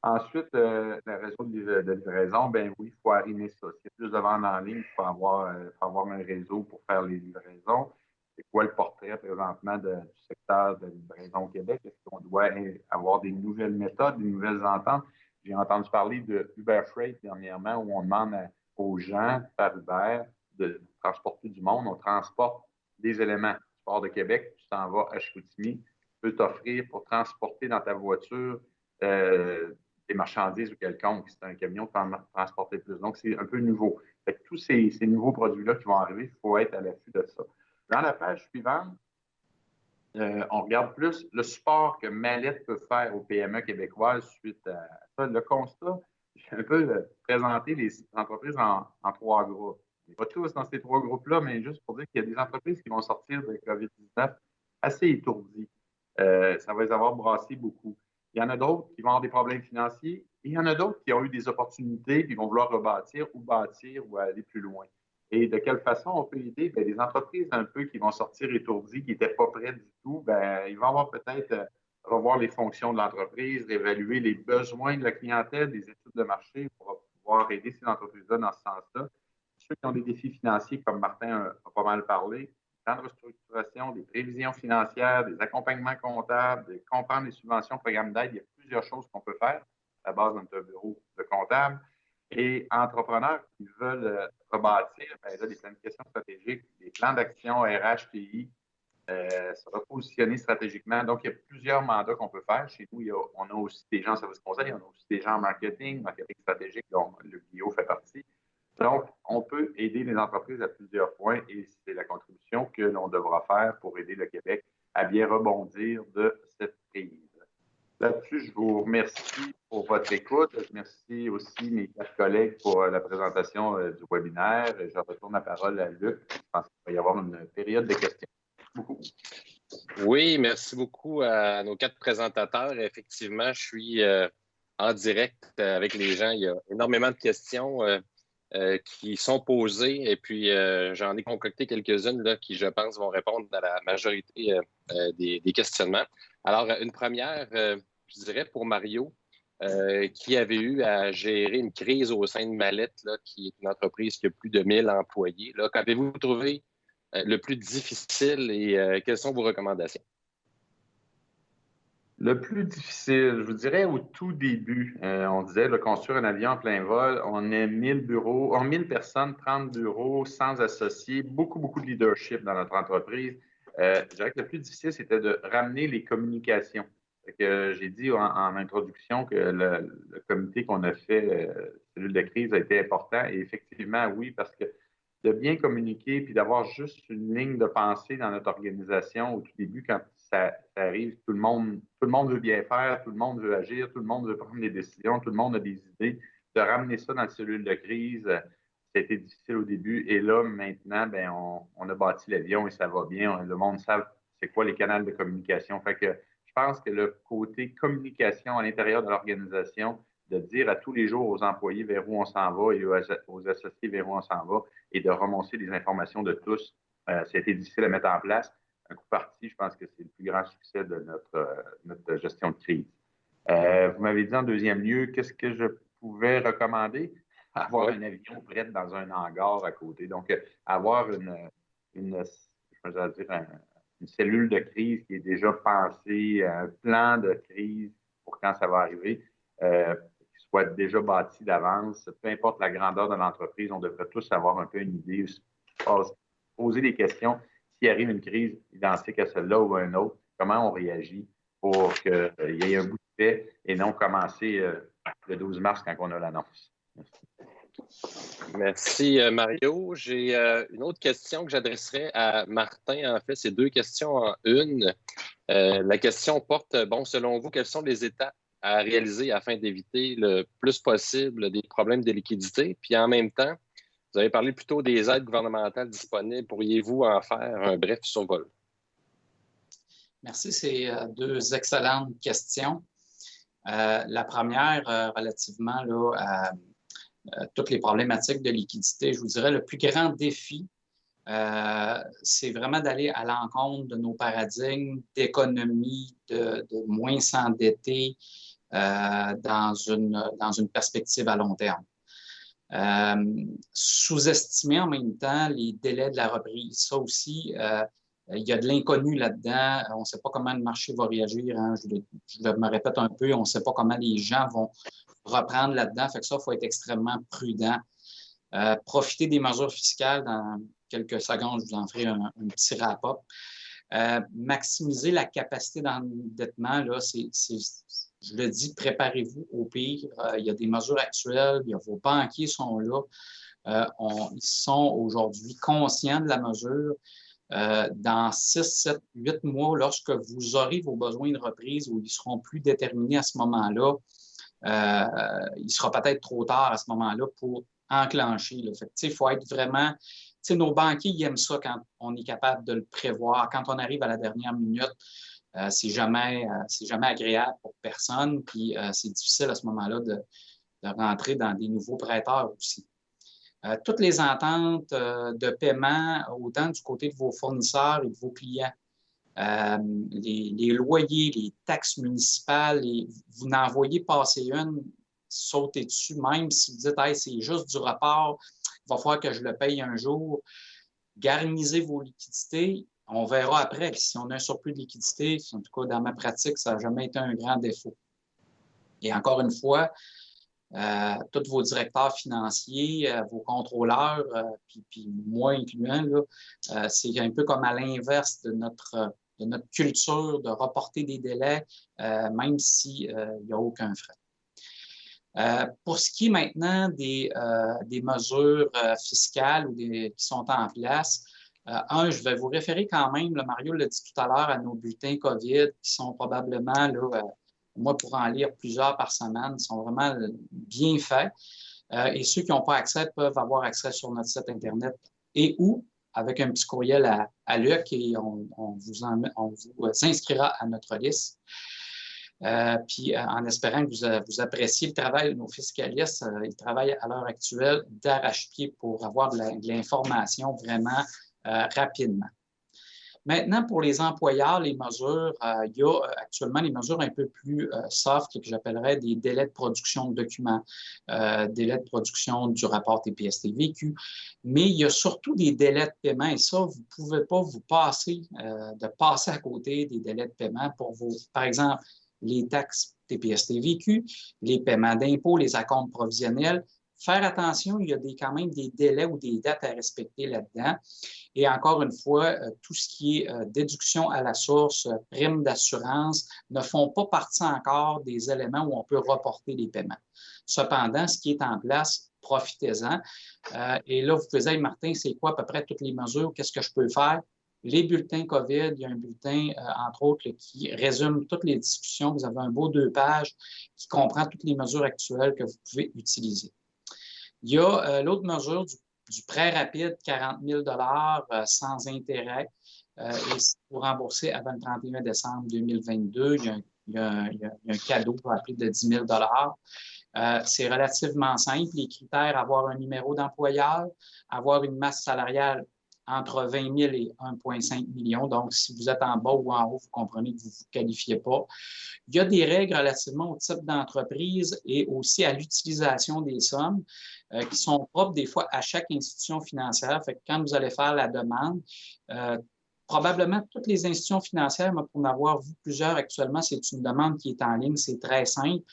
Ensuite, le réseau de livraison, ben oui, il faut arrimer ça. S'il y a plus de ventes en ligne, il faut avoir un réseau pour faire les livraisons. C'est quoi le portrait présentement du secteur de livraison au Québec? Est-ce qu'on doit avoir des nouvelles méthodes, des nouvelles ententes? J'ai entendu parler de Uber Freight dernièrement où on demande aux gens par Uber de transporter du monde. On transporte des éléments. Tu pars de Québec, tu t'en vas à Chicoutimi, tu peux t'offrir pour transporter dans ta voiture des marchandises ou quelconque. C'est un camion qui va transporter plus. Donc, c'est un peu nouveau. Fait que tous ces nouveaux produits-là qui vont arriver, il faut être à l'affût de ça. Dans la page suivante, on regarde plus le support que Mallette peut faire aux PME québécoises suite à ça. Le constat, j'ai un peu présenté les entreprises en 3 groupes. Pas tous dans ces 3 groupes-là, mais juste pour dire qu'il y a des entreprises qui vont sortir de COVID-19 assez étourdies. Ça va les avoir brassé beaucoup. Il y en a d'autres qui vont avoir des problèmes financiers et il y en a d'autres qui ont eu des opportunités et qui vont vouloir rebâtir ou aller plus loin. Et de quelle façon on peut aider? Bien, les entreprises un peu qui vont sortir étourdies, qui n'étaient pas prêtes du tout, bien, ils vont avoir peut-être revoir les fonctions de l'entreprise, réévaluer les besoins de la clientèle, des études de marché pour pouvoir aider ces entreprises-là dans ce sens-là. Ceux qui ont des défis financiers, comme Martin a pas mal parlé, plans de restructuration, des prévisions financières, des accompagnements comptables, de comprendre les subventions, programmes d'aide, il y a plusieurs choses qu'on peut faire à la base de notre bureau de comptable. Et entrepreneurs qui veulent rebâtir, bien là, des planifications stratégiques, des plans d'action RH, TI, se repositionner stratégiquement. Donc, il y a plusieurs mandats qu'on peut faire. Chez nous, on a aussi des gens en service conseil, on a aussi des gens en marketing stratégique, dont le Guillaume fait partie. Donc, on peut aider les entreprises à plusieurs points et c'est la contribution que l'on devra faire pour aider le Québec à bien rebondir de cette crise. Là-dessus, je vous remercie pour votre écoute. Je remercie aussi mes 4 collègues pour la présentation du webinaire. Je retourne la parole à Luc. Je pense qu'il va y avoir une période de questions. Beaucoup. Oui, merci beaucoup à nos 4 présentateurs. Effectivement, je suis en direct avec les gens. Il y a énormément de questions qui sont posées et puis j'en ai concocté quelques-unes là, qui, je pense, vont répondre à la majorité des questionnements. Alors, une première, je dirais pour Mario, qui avait eu à gérer une crise au sein de Mallette, là, qui est une entreprise qui a plus de 1000 employés. Qu'avez-vous trouvé le plus difficile et quelles sont vos recommandations? Le plus difficile, je vous dirais au tout début, on disait de construire un avion en plein vol, on est 1000 bureaux, 1000 personnes, 30 bureaux, sans associés, beaucoup de leadership dans notre entreprise. Je dirais que le plus difficile, c'était de ramener les communications. J'ai dit en introduction que le comité qu'on a fait, cellule de crise, a été important. Et effectivement, oui, parce que de bien communiquer puis d'avoir juste une ligne de pensée dans notre organisation au tout début, quand ça arrive, tout le monde veut bien faire, tout le monde veut agir, tout le monde veut prendre des décisions, tout le monde a des idées. De ramener ça dans la cellule de crise, ça a été difficile au début. Et là, maintenant, bien, on a bâti l'avion et ça va bien. Le monde sait c'est quoi les canaux de communication. Fait que je pense que le côté communication à l'intérieur de l'organisation, de dire à tous les jours aux employés vers où on s'en va et aux associés vers où on s'en va et de remonter les informations de tous, ça a été difficile à mettre en place. Un coup parti, je pense que c'est le plus grand succès de notre gestion de crise. Vous m'avez dit en deuxième lieu, qu'est-ce que je pouvais recommander? Avoir un avion prêt dans un hangar à côté. Donc, avoir une cellule de crise qui est déjà pensée, un plan de crise pour quand ça va arriver, qui soit déjà bâti d'avance. Peu importe la grandeur de l'entreprise, on devrait tous avoir un peu une idée, poser des questions. S'il arrive une crise identique à celle-là ou à une autre, comment on réagit pour qu'il y ait un bout de fait et non commencer le 12 mars quand on a l'annonce. Merci, Mario. J'ai une autre question que j'adresserai à Martin. En fait, c'est 2 questions en une. La question porte, selon vous, quelles sont les étapes à réaliser afin d'éviter le plus possible des problèmes de liquidité? Puis en même temps, vous avez parlé plutôt des aides gouvernementales disponibles. Pourriez-vous en faire un bref survol? Merci, c'est 2 excellentes questions. La première, relativement là, à toutes les problématiques de liquidité, je vous dirais le plus grand défi, c'est vraiment d'aller à l'encontre de nos paradigmes d'économie, de moins s'endetter dans une perspective à long terme. Sous-estimer en même temps les délais de la reprise. Ça aussi, il y a de l'inconnu là-dedans. On ne sait pas comment le marché va réagir. Hein. Je me répète un peu, on ne sait pas comment les gens vont reprendre là-dedans. Fait que ça, il faut être extrêmement prudent. Profiter des mesures fiscales. Dans quelques secondes, je vous en ferai un petit rapport. Maximiser la capacité d'endettement, là, je le dis, préparez-vous au pire. Il y a des mesures actuelles, vos banquiers sont là. Ils sont aujourd'hui conscients de la mesure. Dans 6, 7, 8 mois, lorsque vous aurez vos besoins de reprise ou ils seront plus déterminés à ce moment-là, il sera peut-être trop tard à ce moment-là pour enclencher. Là. Fait que, il faut être vraiment... nos banquiers, ils aiment ça quand on est capable de le prévoir. Quand on arrive à la dernière minute, c'est jamais agréable pour personne. Puis c'est difficile à ce moment-là de rentrer dans des nouveaux prêteurs aussi. Toutes les ententes de paiement, autant du côté de vos fournisseurs et de vos clients, les loyers, les taxes municipales, vous n'en voyez passer une, sautez dessus, même si vous dites hey, c'est juste du report, il va falloir que je le paye un jour. Garnisez vos liquidités. On verra après si on a un surplus de liquidité. En tout cas, dans ma pratique, ça n'a jamais été un grand défaut. Et encore une fois, tous vos directeurs financiers, vos contrôleurs, puis moi incluant, c'est un peu comme à l'inverse de notre culture de reporter des délais, même s'il n'y a aucun frais. Pour ce qui est maintenant des mesures fiscales ou qui sont en place, je vais vous référer quand même, Mario l'a dit tout à l'heure, à nos bulletins COVID qui sont probablement, moi pour en lire plusieurs par semaine, sont vraiment bien faits. Et ceux qui n'ont pas accès peuvent avoir accès sur notre site Internet et ou avec un petit courriel à Luc et on vous inscrira à notre liste. Puis en espérant que vous appréciez le travail de nos fiscalistes, ils travaillent à l'heure actuelle d'arrache-pied pour avoir de l'information vraiment rapidement. Maintenant, pour les employeurs, les mesures, il y a actuellement des mesures un peu plus soft que j'appellerais des délais de production de documents, délais de production du rapport TPS-TVQ, mais il y a surtout des délais de paiement et ça, vous ne pouvez pas vous passer à côté des délais de paiement pour par exemple, les taxes TPS-TVQ, les paiements d'impôts, les acomptes provisionnels. Faire attention, il y a quand même des délais ou des dates à respecter là-dedans. Et encore une fois, tout ce qui est déduction à la source, prime d'assurance, ne font pas partie encore des éléments où on peut reporter les paiements. Cependant, ce qui est en place, profitez-en. Et là, vous pouvez dire, Martin, c'est quoi à peu près toutes les mesures? Qu'est-ce que je peux faire? Les bulletins COVID, il y a un bulletin, entre autres, qui résume toutes les discussions. Vous avez un beau 2 pages qui comprend toutes les mesures actuelles que vous pouvez utiliser. Il y a l'autre mesure du prêt rapide, 40 000 sans intérêt, et c'est pour rembourser avant le 31 décembre 2022. Il y a un cadeau pour appeler de 10 000 c'est relativement simple. Les critères, avoir un numéro d'employeur, avoir une masse salariale entre 20 000 et 1,5 million. Donc, si vous êtes en bas ou en haut, vous comprenez que vous ne vous qualifiez pas. Il y a des règles relativement au type d'entreprise et aussi à l'utilisation des sommes qui sont propres des fois à chaque institution financière. Fait que quand vous allez faire la demande, probablement toutes les institutions financières, mais pour en avoir vu plusieurs actuellement, c'est une demande qui est en ligne, c'est très simple.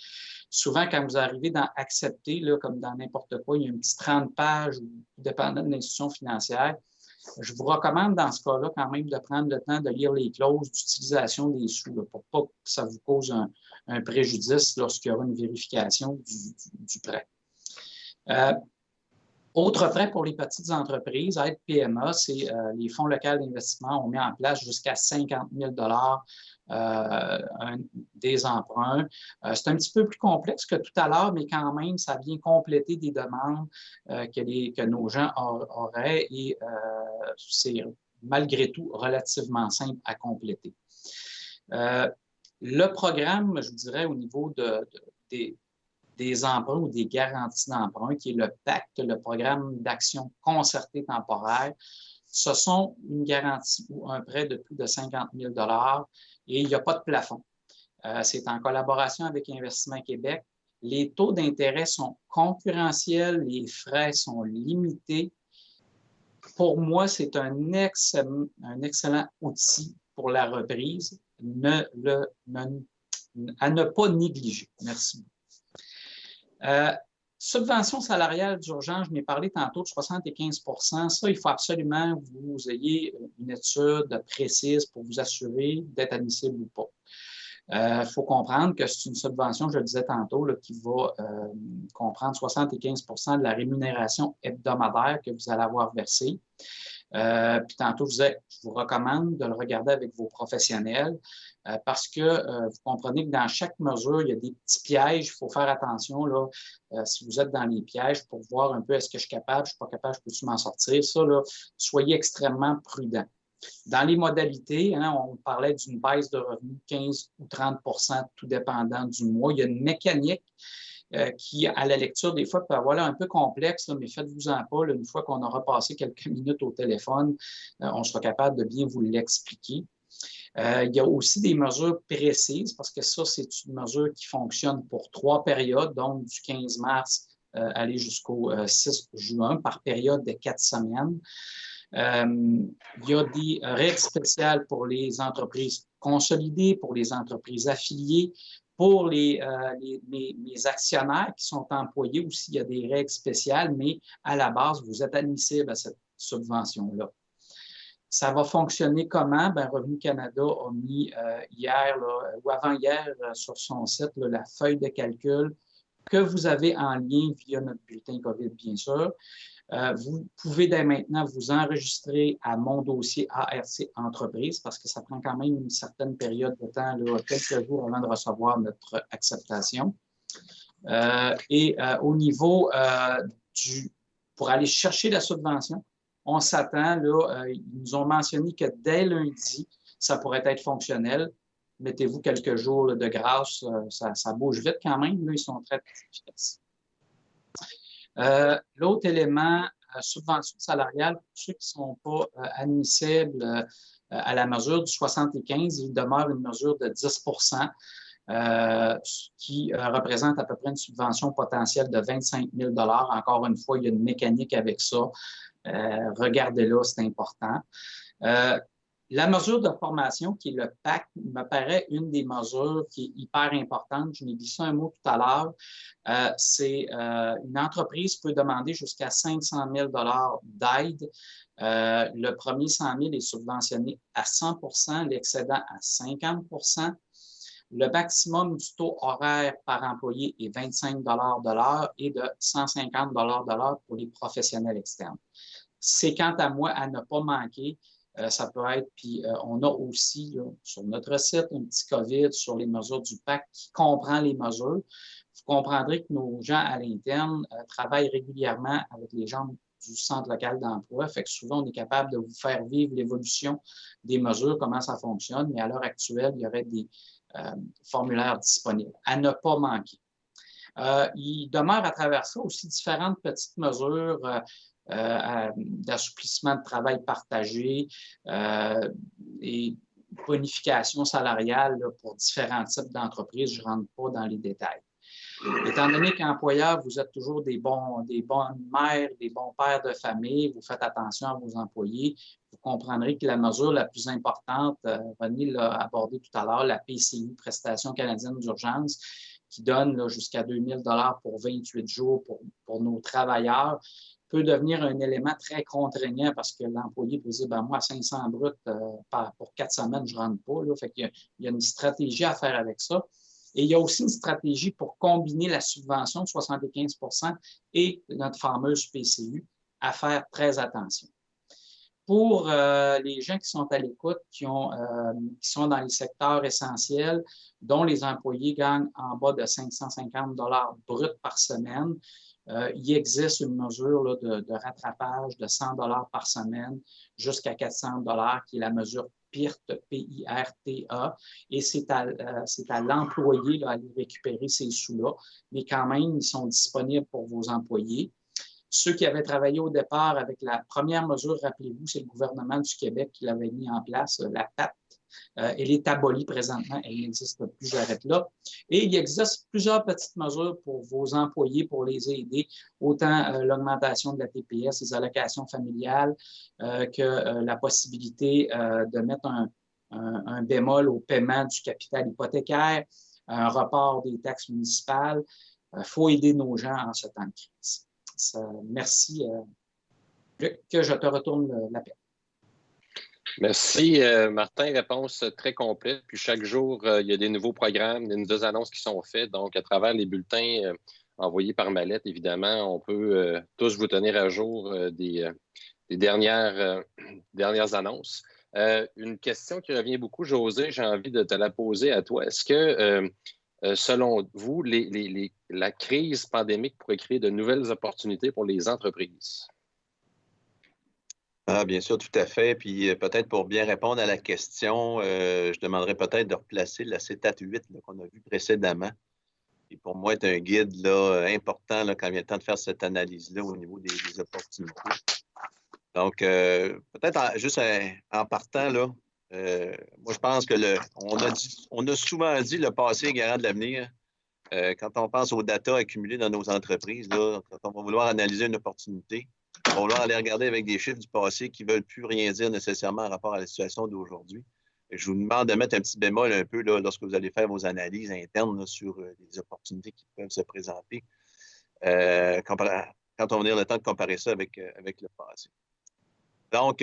Souvent, quand vous arrivez dans accepter, là, comme dans n'importe quoi, il y a un petit 30 pages, dépendant de l'institution financière. Je vous recommande dans ce cas-là quand même de prendre le temps de lire les clauses d'utilisation des sous là, pour pas que ça vous cause un préjudice lorsqu'il y aura une vérification du prêt. Autre prêt pour les petites entreprises, aide PMA, c'est les fonds locaux d'investissement ont mis en place jusqu'à 50 000 des emprunts. C'est un petit peu plus complexe que tout à l'heure, mais quand même, ça vient compléter des demandes que nos gens auraient et c'est malgré tout relativement simple à compléter. Le programme, je vous dirais, au niveau des emprunts ou des garanties d'emprunt, qui est le PACT, le programme d'action concertée temporaire, ce sont une garantie ou un prêt de plus de 50 000 et il n'y a pas de plafond. C'est en collaboration avec Investissement Québec. Les taux d'intérêt sont concurrentiels, les frais sont limités. Pour moi, c'est un excellent outil pour la reprise à ne pas négliger. Merci beaucoup. Subvention salariale d'urgence, je n'ai parlé tantôt de 75 %. Ça, il faut absolument que vous ayez une étude précise pour vous assurer d'être admissible ou pas. Il faut comprendre que c'est une subvention, je le disais tantôt, là, qui va comprendre 75 % de la rémunération hebdomadaire que vous allez avoir versée. Puis tantôt, je vous recommande de le regarder avec vos professionnels parce que vous comprenez que dans chaque mesure, il y a des petits pièges. Il faut faire attention là, si vous êtes dans les pièges pour voir un peu est-ce que je suis capable, je ne suis pas capable, je peux-tu m'en sortir. Ça, là, soyez extrêmement prudents. Dans les modalités, on parlait d'une baisse de revenus 15 ou 30 % tout dépendant du mois. Il y a une mécanique qui, à la lecture, des fois, peut avoir l'air un peu complexe, là, mais faites-vous-en pas. Là, une fois qu'on aura passé quelques minutes au téléphone, on sera capable de bien vous l'expliquer. Il y a aussi des mesures précises, parce que ça, c'est une mesure qui fonctionne pour 3 périodes, donc du 15 mars aller jusqu'au 6 juin, par période de 4 semaines. Il y a des règles spéciales pour les entreprises consolidées, pour les entreprises affiliées, pour les actionnaires qui sont employés aussi, il y a des règles spéciales, mais à la base, vous êtes admissible à cette subvention-là. Ça va fonctionner comment? Ben, Revenu Canada a mis hier là, ou avant-hier sur son site là, la feuille de calcul que vous avez en lien via notre bulletin COVID, bien sûr. Vous pouvez dès maintenant vous enregistrer à mon dossier ARC Entreprise parce que ça prend quand même une certaine période de temps, là, quelques jours avant de recevoir notre acceptation. Au niveau pour aller chercher la subvention, on s'attend, là, ils nous ont mentionné que dès lundi, ça pourrait être fonctionnel. Mettez-vous quelques jours là, de grâce, ça bouge vite quand même, là, ils sont très efficaces. L'autre élément, subvention salariale, pour ceux qui ne sont pas admissibles à la mesure du 75, il demeure une mesure de 10 % qui représente à peu près une subvention potentielle de 25 000 $. Encore une fois, il y a une mécanique avec ça. Regardez-la, c'est important. La mesure de formation, qui est le PAC, me paraît une des mesures qui est hyper importante. Je n'ai dit ça un mot tout à l'heure. C'est une entreprise peut demander jusqu'à 500 000 $ d'aide. Le premier 100 000 est subventionné à 100 % l'excédent à 50 %. Le maximum du taux horaire par employé est 25 $ de l'heure et de 150 $ de l'heure pour les professionnels externes. C'est quant à moi à ne pas manquer. Ça peut être, puis on a aussi là, sur notre site un petit COVID sur les mesures du PAC qui comprend les mesures. Vous comprendrez que nos gens à l'interne travaillent régulièrement avec les gens du Centre local d'emploi. Fait que souvent, on est capable de vous faire vivre l'évolution des mesures, comment ça fonctionne, mais à l'heure actuelle, il y aurait des formulaires disponibles. À ne pas manquer. Il demeure à travers ça aussi différentes petites mesures d'assouplissement de travail partagé et bonification salariale là, pour différents types d'entreprises. Je ne rentre pas dans les détails. Étant donné qu'employeur, vous êtes toujours des bonnes mères, des bons pères de famille, vous faites attention à vos employés, vous comprendrez que la mesure la plus importante, René l'a abordé tout à l'heure, la PCU, Prestation canadienne d'urgence, qui donne jusqu'à 2 000 $ pour 28 jours pour nos travailleurs, peut devenir un élément très contraignant parce que l'employé peut dire, ben moi, à 500 bruts pour 4 semaines, je ne rentre pas. Là. Fait qu'il y a une stratégie à faire avec ça. Et il y a aussi une stratégie pour combiner la subvention de 75 % et notre fameuse PCU à faire très attention. Pour les gens qui sont à l'écoute, qui sont dans les secteurs essentiels, dont les employés gagnent en bas de 550 $ bruts par semaine, il existe une mesure là, de rattrapage de 100 $ par semaine jusqu'à 400 $ qui est la mesure PIRTA, P-I-R-T-A, et c'est à l'employé d'aller récupérer ces sous-là, mais quand même, ils sont disponibles pour vos employés. Ceux qui avaient travaillé au départ avec la première mesure, rappelez-vous, c'est le gouvernement du Québec qui l'avait mis en place, la PAT. Elle est abolie présentement, elle n'existe plus, j'arrête là. Et il existe plusieurs petites mesures pour vos employés, pour les aider, autant l'augmentation de la TPS, les allocations familiales, que la possibilité de mettre un bémol au paiement du capital hypothécaire, un report des taxes municipales. faut aider nos gens en ce temps de crise. Merci, Luc, que je te retourne l'appel. Merci, Martin. Réponse très complète. Puis chaque jour, il y a des nouveaux programmes, des nouvelles annonces qui sont faites. Donc, à travers les bulletins envoyés par mallette, évidemment, on peut tous vous tenir à jour des dernières annonces. Une question qui revient beaucoup, José, j'ai envie de te la poser à toi. Est-ce que, selon vous, la crise pandémique pourrait créer de nouvelles opportunités pour les entreprises? Ah, bien sûr, tout à fait. Puis peut-être pour bien répondre à la question, je demanderais peut-être de replacer l'acétate 8 qu'on a vu précédemment. Et pour moi, c'est un guide là, important là, quand vient le temps de faire cette analyse-là au niveau des opportunités. Donc, peut-être juste en partant, là, moi, je pense que on a souvent dit le passé est garant de l'avenir. Quand on pense aux data accumulées dans nos entreprises, là, quand on va vouloir analyser une opportunité, on va vouloir aller regarder avec des chiffres du passé qui ne veulent plus rien dire nécessairement en rapport à la situation d'aujourd'hui. Je vous demande de mettre un petit bémol un peu là, lorsque vous allez faire vos analyses internes là, sur les opportunités qui peuvent se présenter quand on va venir le temps de comparer ça avec le passé. Donc,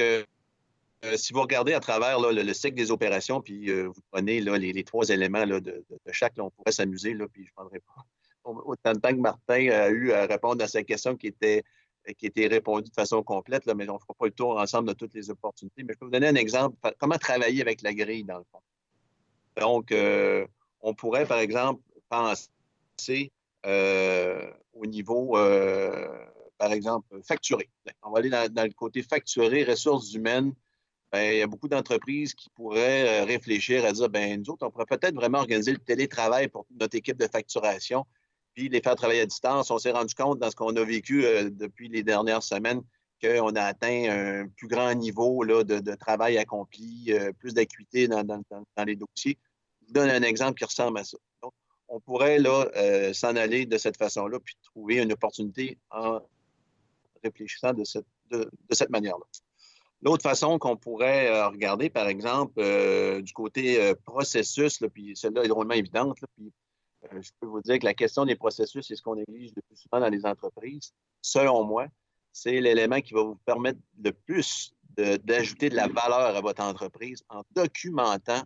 si vous regardez à travers là, le cycle des opérations, puis vous prenez là, les 3 éléments là, de chaque, là, on pourrait s'amuser, puis je ne prendrai pas autant de temps que Martin a eu à répondre à cette question qui était répondue de façon complète, là, mais on ne fera pas le tour ensemble de toutes les opportunités. Mais je peux vous donner un exemple. Comment travailler avec la grille, dans le fond? Donc, on pourrait, par exemple, penser au niveau, par exemple, facturé. On va aller dans le côté facturé, ressources humaines. Bien, il y a beaucoup d'entreprises qui pourraient réfléchir à dire, bien, nous autres, on pourrait peut-être vraiment organiser le télétravail pour notre équipe de facturation, puis les faire travailler à distance. On s'est rendu compte dans ce qu'on a vécu depuis les dernières semaines qu'on a atteint un plus grand niveau là, de travail accompli, plus d'acuité dans les dossiers. Je vous donne un exemple qui ressemble à ça. Donc, on pourrait là, s'en aller de cette façon-là, puis trouver une opportunité en réfléchissant de cette manière-là. L'autre façon qu'on pourrait regarder, par exemple, du côté processus, là, puis celle-là est drôlement évidente, là, puis je peux vous dire que la question des processus, c'est ce qu'on néglige le plus souvent dans les entreprises. Selon moi, c'est l'élément qui va vous permettre le plus d'ajouter de la valeur à votre entreprise en documentant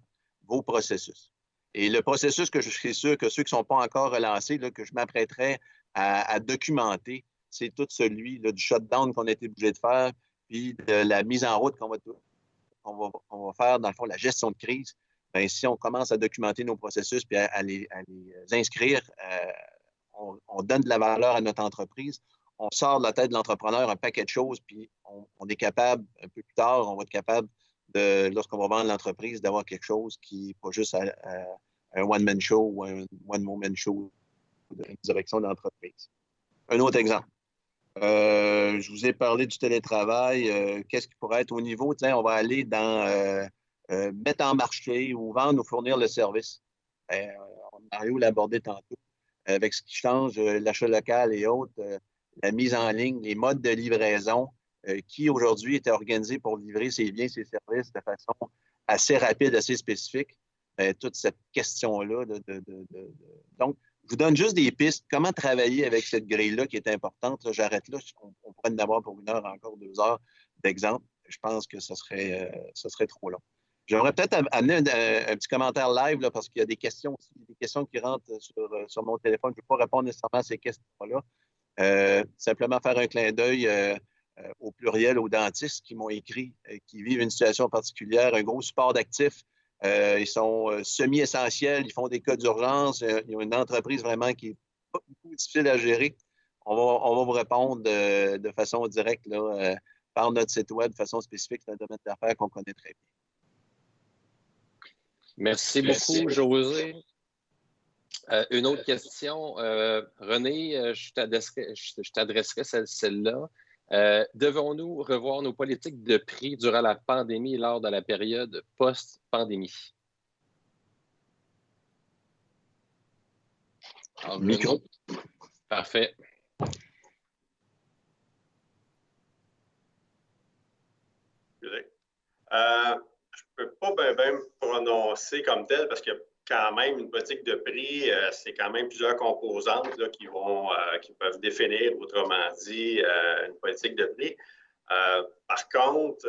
vos processus. Et le processus que je suis sûr que ceux qui ne sont pas encore relancés, là, que je m'apprêterais à documenter, c'est tout celui là, du shutdown qu'on a été obligé de faire, puis de la mise en route qu'on va faire, dans le fond, la gestion de crise. Bien, si on commence à documenter nos processus puis à les inscrire, on donne de la valeur à notre entreprise, on sort de la tête de l'entrepreneur un paquet de choses, puis on est capable, un peu plus tard, on va être capable, lorsqu'on va vendre l'entreprise, d'avoir quelque chose qui n'est pas juste un one-man show ou un one-woman show de direction d'entreprise. Un autre exemple. Je vous ai parlé du télétravail. Qu'est-ce qui pourrait être au niveau? Tiens, on va aller dans mettre en marché ou vendre ou fournir le service. Mario l'a abordé tantôt. Avec ce qui change, l'achat local et autres, la mise en ligne, les modes de livraison, qui aujourd'hui étaient organisés pour livrer ses biens, ses services de façon assez rapide, assez spécifique. Toute cette question-là. Donc, je vous donne juste des pistes. Comment travailler avec cette grille-là qui est importante? Là, j'arrête là. On pourrait en avoir pour 1 heure, encore 2 heures d'exemple. Je pense que ce serait trop long. J'aimerais peut-être amener un petit commentaire live là, parce qu'il y a des questions aussi, des questions qui rentrent sur mon téléphone. Je ne vais pas répondre nécessairement à ces questions-là. Simplement faire un clin d'œil au pluriel aux dentistes qui m'ont écrit, qui vivent une situation particulière, un gros support d'actifs. Ils sont semi-essentiels, ils font des cas d'urgence. Ils ont une entreprise vraiment qui est pas beaucoup difficile à gérer. On va vous répondre de façon directe là, par notre site web, de façon spécifique. C'est un domaine d'affaires qu'on connaît très bien. Merci beaucoup, José. Une autre question. René, je t'adresserai celle-là. Devons-nous revoir nos politiques de prix durant la pandémie et lors de la période post-pandémie? Alors, micro. Parfait. Je ne peux pas bien me prononcer comme tel parce qu'il y a quand même, une politique de prix, c'est quand même plusieurs composantes là, qui peuvent définir, autrement dit, une politique de prix. Par contre,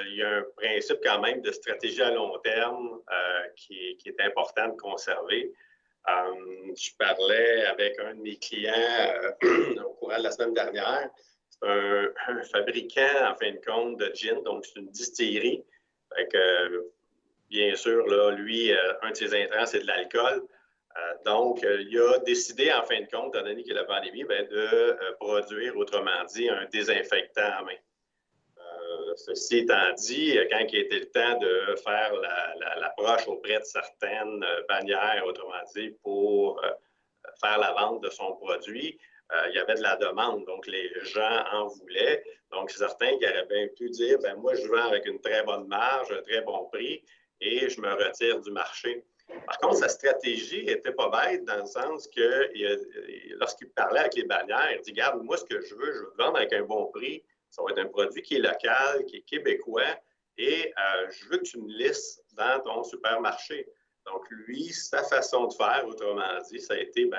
il y a un principe quand même de stratégie à long terme qui est important de conserver. Je parlais avec un de mes clients au courant de la semaine dernière. C'est un fabricant, en fin de compte, de gin, donc c'est une distillerie. Fait que, bien sûr, là, lui, un de ses intrants, c'est de l'alcool. Donc, il a décidé, en fin de compte, étant donné qu'il y a la pandémie, de produire, autrement dit, un désinfectant à main. Ceci étant dit, quand il a été le temps de faire l'approche auprès de certaines bannières, autrement dit, pour faire la vente de son produit, il y avait de la demande, donc les gens en voulaient. Donc, c'est certain qu'il aurait bien pu dire, moi, je vends avec une très bonne marge, un très bon prix, et je me retire du marché. Par contre, sa stratégie n'était pas bête dans le sens que lorsqu'il parlait avec les bannières, il dit, regarde, moi, ce que je veux vendre avec un bon prix. Ça va être un produit qui est local, qui est québécois, et je veux que tu me listes dans ton supermarché. Donc, lui, sa façon de faire, autrement dit, ça a été,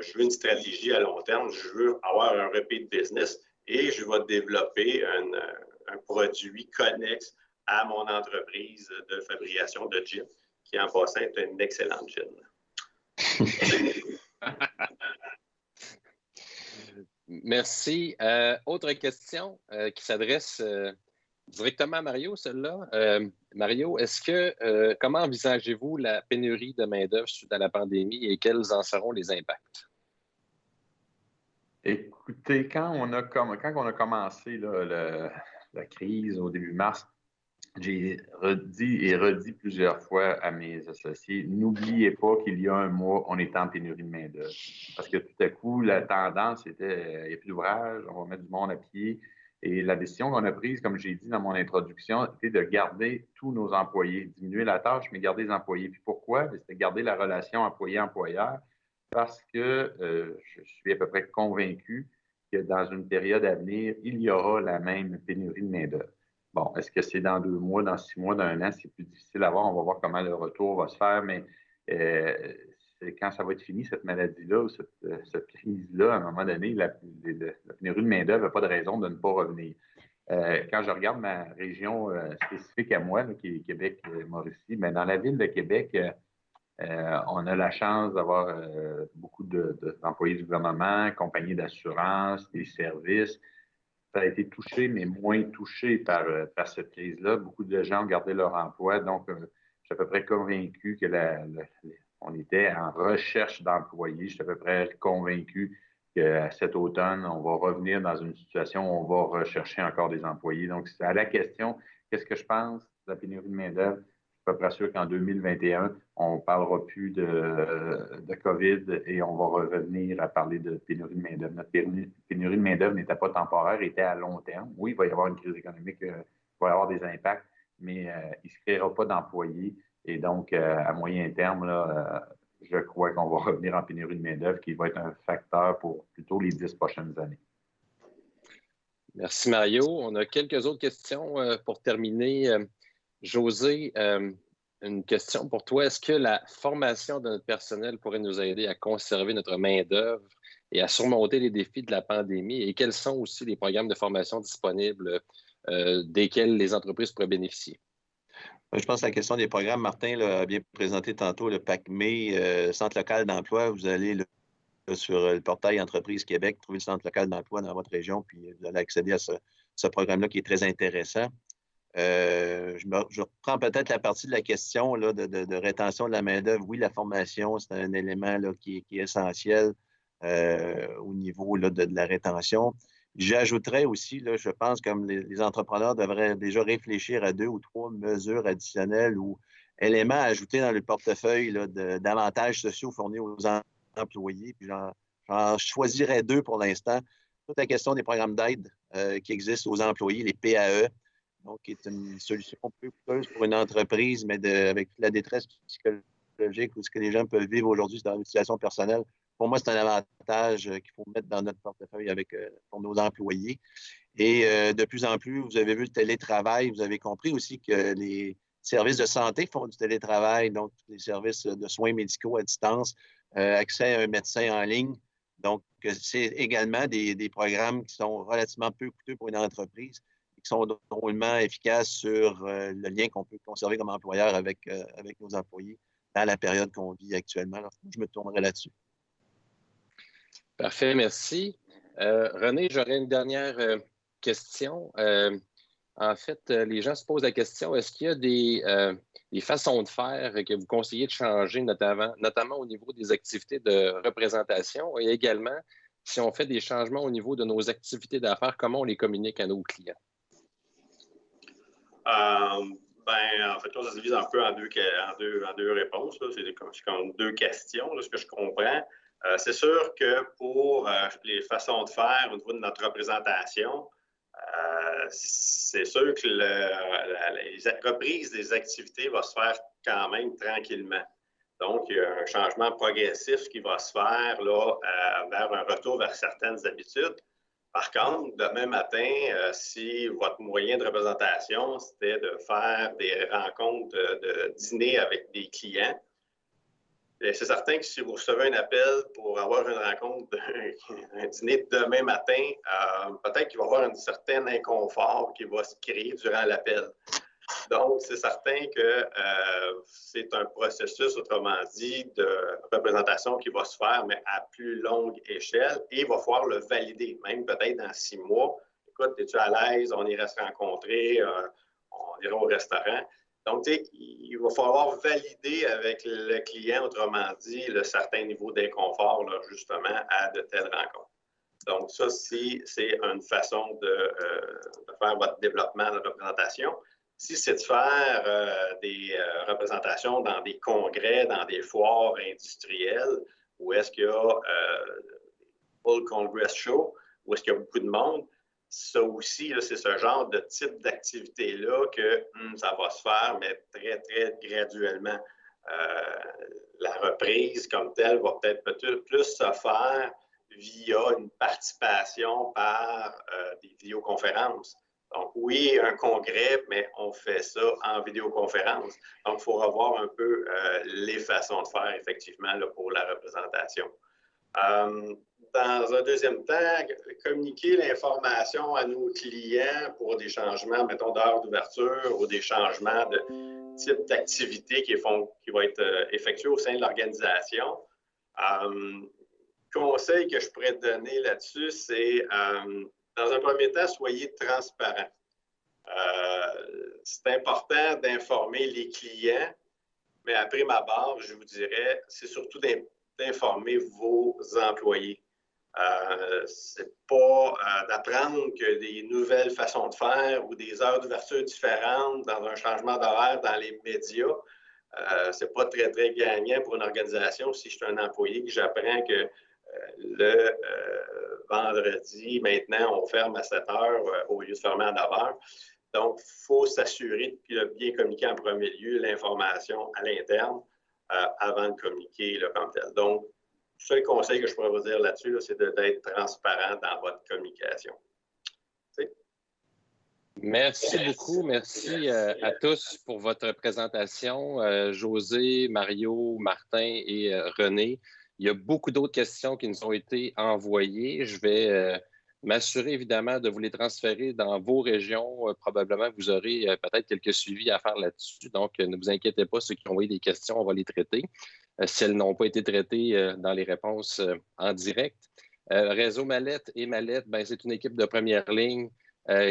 je veux une stratégie à long terme, je veux avoir un repeat business et je vais développer un produit connexe à mon entreprise de fabrication de gin, qui en passant est une excellente gin. Merci. Autre question qui s'adresse directement à Mario, celle-là. Mario, comment envisagez-vous la pénurie de main-d'œuvre suite à la pandémie et quels en seront les impacts? Écoutez, quand on a commencé là, la crise au début mars, j'ai redit plusieurs fois à mes associés, n'oubliez pas qu'il y a un mois, on était en pénurie de main-d'œuvre. Parce que tout à coup, la tendance était, il n'y a plus d'ouvrage, on va mettre du monde à pied. Et la décision qu'on a prise, comme j'ai dit dans mon introduction, c'était de garder tous nos employés, diminuer la tâche, mais garder les employés. Puis pourquoi? C'était garder la relation employé-employeur parce que je suis à peu près convaincu que dans une période à venir, il y aura la même pénurie de main-d'œuvre. Bon, est-ce que c'est dans 2 mois, dans 6 mois, dans 1 an? C'est plus difficile à voir. On va voir comment le retour va se faire, mais c'est quand ça va être fini, cette maladie-là ou cette crise-là, à un moment donné, la pénurie de main-d'œuvre n'a pas de raison de ne pas revenir. Quand je regarde ma région spécifique à moi, là, qui est Québec-Mauricie, mais dans la ville de Québec, on a la chance d'avoir beaucoup d'employés du gouvernement, compagnies d'assurance, des services. Ça a été touché, mais moins touché par cette crise-là. Beaucoup de gens ont gardé leur emploi. Donc, je suis à peu près convaincu que on était en recherche d'employés. Je suis à peu près convaincu qu'à cet automne, on va revenir dans une situation où on va rechercher encore des employés. Donc, à la question, qu'est-ce que je pense de la pénurie de main-d'œuvre? Je suis à peu près sûr qu'en 2021, on ne parlera plus de COVID et on va revenir à parler de pénurie de main-d'œuvre. Notre pénurie de main-d'œuvre n'était pas temporaire, elle était à long terme. Oui, il va y avoir une crise économique, il va y avoir des impacts, mais il ne se créera pas d'employés. Et donc, à moyen terme, là, je crois qu'on va revenir en pénurie de main-d'œuvre qui va être un facteur pour plutôt les 10 prochaines années. Merci, Mario. On a quelques autres questions pour terminer. José, une question pour toi. Est-ce que la formation de notre personnel pourrait nous aider à conserver notre main-d'œuvre et à surmonter les défis de la pandémie? Et quels sont aussi les programmes de formation disponibles desquels les entreprises pourraient bénéficier? Je pense que la question des programmes, Martin l'a bien présenté tantôt, le PACME, Centre local d'emploi. Vous allez sur le portail Entreprise Québec, trouver le Centre local d'emploi dans votre région, puis vous allez accéder à ce programme-là qui est très intéressant. Je reprends peut-être la partie de la question là, de rétention de la main-d'œuvre. Oui, la formation, c'est un élément là, qui est essentiel au niveau là, de la rétention. J'ajouterais aussi, là, je pense, comme les entrepreneurs devraient déjà réfléchir à 2 ou 3 mesures additionnelles ou éléments à ajouter dans le portefeuille là, d'avantages sociaux fournis aux employés. Puis j'en choisirais 2 pour l'instant. Toute la question des programmes d'aide qui existent aux employés, les PAE. Donc, qui est une solution peu coûteuse pour une entreprise, mais avec la détresse psychologique ou ce que les gens peuvent vivre aujourd'hui dans une situation personnelle. Pour moi, c'est un avantage qu'il faut mettre dans notre portefeuille pour nos employés. Et de plus en plus, vous avez vu le télétravail, vous avez compris aussi que les services de santé font du télétravail, donc les services de soins médicaux à distance, accès à un médecin en ligne. Donc, c'est également des programmes qui sont relativement peu coûteux pour une entreprise et qui sont drôlement efficaces sur le lien qu'on peut conserver comme employeur avec nos employés dans la période qu'on vit actuellement. Alors, je me tournerai là-dessus. Parfait, merci. René, j'aurais une dernière question. En fait, les gens se posent la question, est-ce qu'il y a des façons de faire que vous conseillez de changer, notamment au niveau des activités de représentation et également, si on fait des changements au niveau de nos activités d'affaires, comment on les communique à nos clients? En fait, là, ça se divise un peu en deux réponses. C'est comme deux questions, là, ce que je comprends. C'est sûr que pour les façons de faire au niveau de notre représentation, c'est sûr que la reprise des activités va se faire quand même tranquillement. Donc, il y a un changement progressif qui va se faire là, vers un retour vers certaines habitudes. Par contre, demain matin, si votre moyen de représentation, c'était de faire des rencontres de dîner avec des clients, c'est certain que si vous recevez un appel pour avoir une rencontre, un dîner demain matin, peut-être qu'il va y avoir un certain inconfort qui va se créer durant l'appel. Donc, c'est certain que c'est un processus, autrement dit, de représentation qui va se faire, mais à plus longue échelle, et il va falloir le valider, même peut-être dans 6 mois. Écoute, es-tu à l'aise? On irait se rencontrer, on ira au restaurant. Donc, tu sais, il va falloir valider avec le client, autrement dit, le certain niveau d'inconfort, là, justement, à de telles rencontres. Donc, ça, c'est une façon de faire votre développement de représentation. Si c'est de faire des représentations dans des congrès, dans des foires industrielles, où est-ce qu'il y a Full Congress Show, où est-ce qu'il y a beaucoup de monde, ça aussi, c'est ce genre de type d'activité-là que ça va se faire, mais très, très graduellement. La reprise comme telle va peut-être plus se faire via une participation par des vidéoconférences. Donc, oui, un congrès, mais on fait ça en vidéoconférence. Donc, il faut revoir un peu les façons de faire, effectivement, là, pour la représentation. Dans un deuxième temps, communiquer l'information à nos clients pour des changements, mettons, d'heure d'ouverture ou des changements de type d'activité qui vont être effectués au sein de l'organisation. Conseil que je pourrais te donner là-dessus, c'est, dans un premier temps, soyez transparent. C'est important d'informer les clients, mais à prime abord, je vous dirais, c'est surtout d'informer vos employés. C'est pas d'apprendre que des nouvelles façons de faire ou des heures d'ouverture différentes dans un changement d'horaire dans les médias. C'est pas très, très gagnant pour une organisation. Si je suis un employé que j'apprends que le vendredi, maintenant, on ferme à 7 heures au lieu de fermer à 9 heures. Donc, il faut s'assurer de bien communiquer en premier lieu l'information à l'interne avant de communiquer là, comme tel. Donc, le seul conseil que je pourrais vous dire là-dessus, là, c'est d'être transparent dans votre communication. Merci beaucoup. Merci à tous pour votre présentation. José, Mario, Martin et René. Il y a beaucoup d'autres questions qui nous ont été envoyées. Je vais m'assurer évidemment de vous les transférer dans vos régions. Probablement, vous aurez peut-être quelques suivis à faire là-dessus. Donc, ne vous inquiétez pas, ceux qui ont envoyé des questions, on va les traiter. Si elles n'ont pas été traitées dans les réponses en direct. Réseau Mallette et Mallette, c'est une équipe de première ligne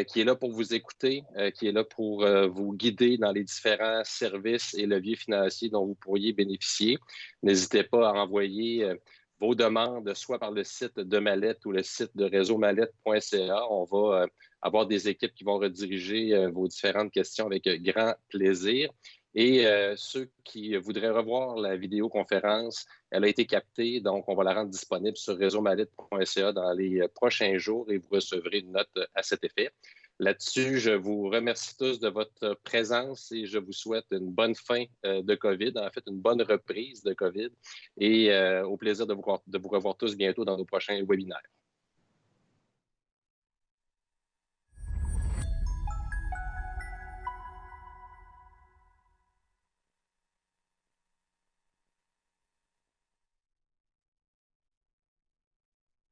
qui est là pour vous écouter, qui est là pour vous guider dans les différents services et leviers financiers dont vous pourriez bénéficier. N'hésitez pas à envoyer vos demandes, soit par le site de Mallette ou le site de réseaumallette.ca. On va avoir des équipes qui vont rediriger vos différentes questions avec grand plaisir. Et ceux qui voudraient revoir la vidéoconférence, elle a été captée, donc on va la rendre disponible sur réseaumallette.ca dans les prochains jours et vous recevrez une note à cet effet. Là-dessus, je vous remercie tous de votre présence et je vous souhaite une bonne fin de COVID, en fait une bonne reprise de COVID et au plaisir de vous revoir tous bientôt dans nos prochains webinaires.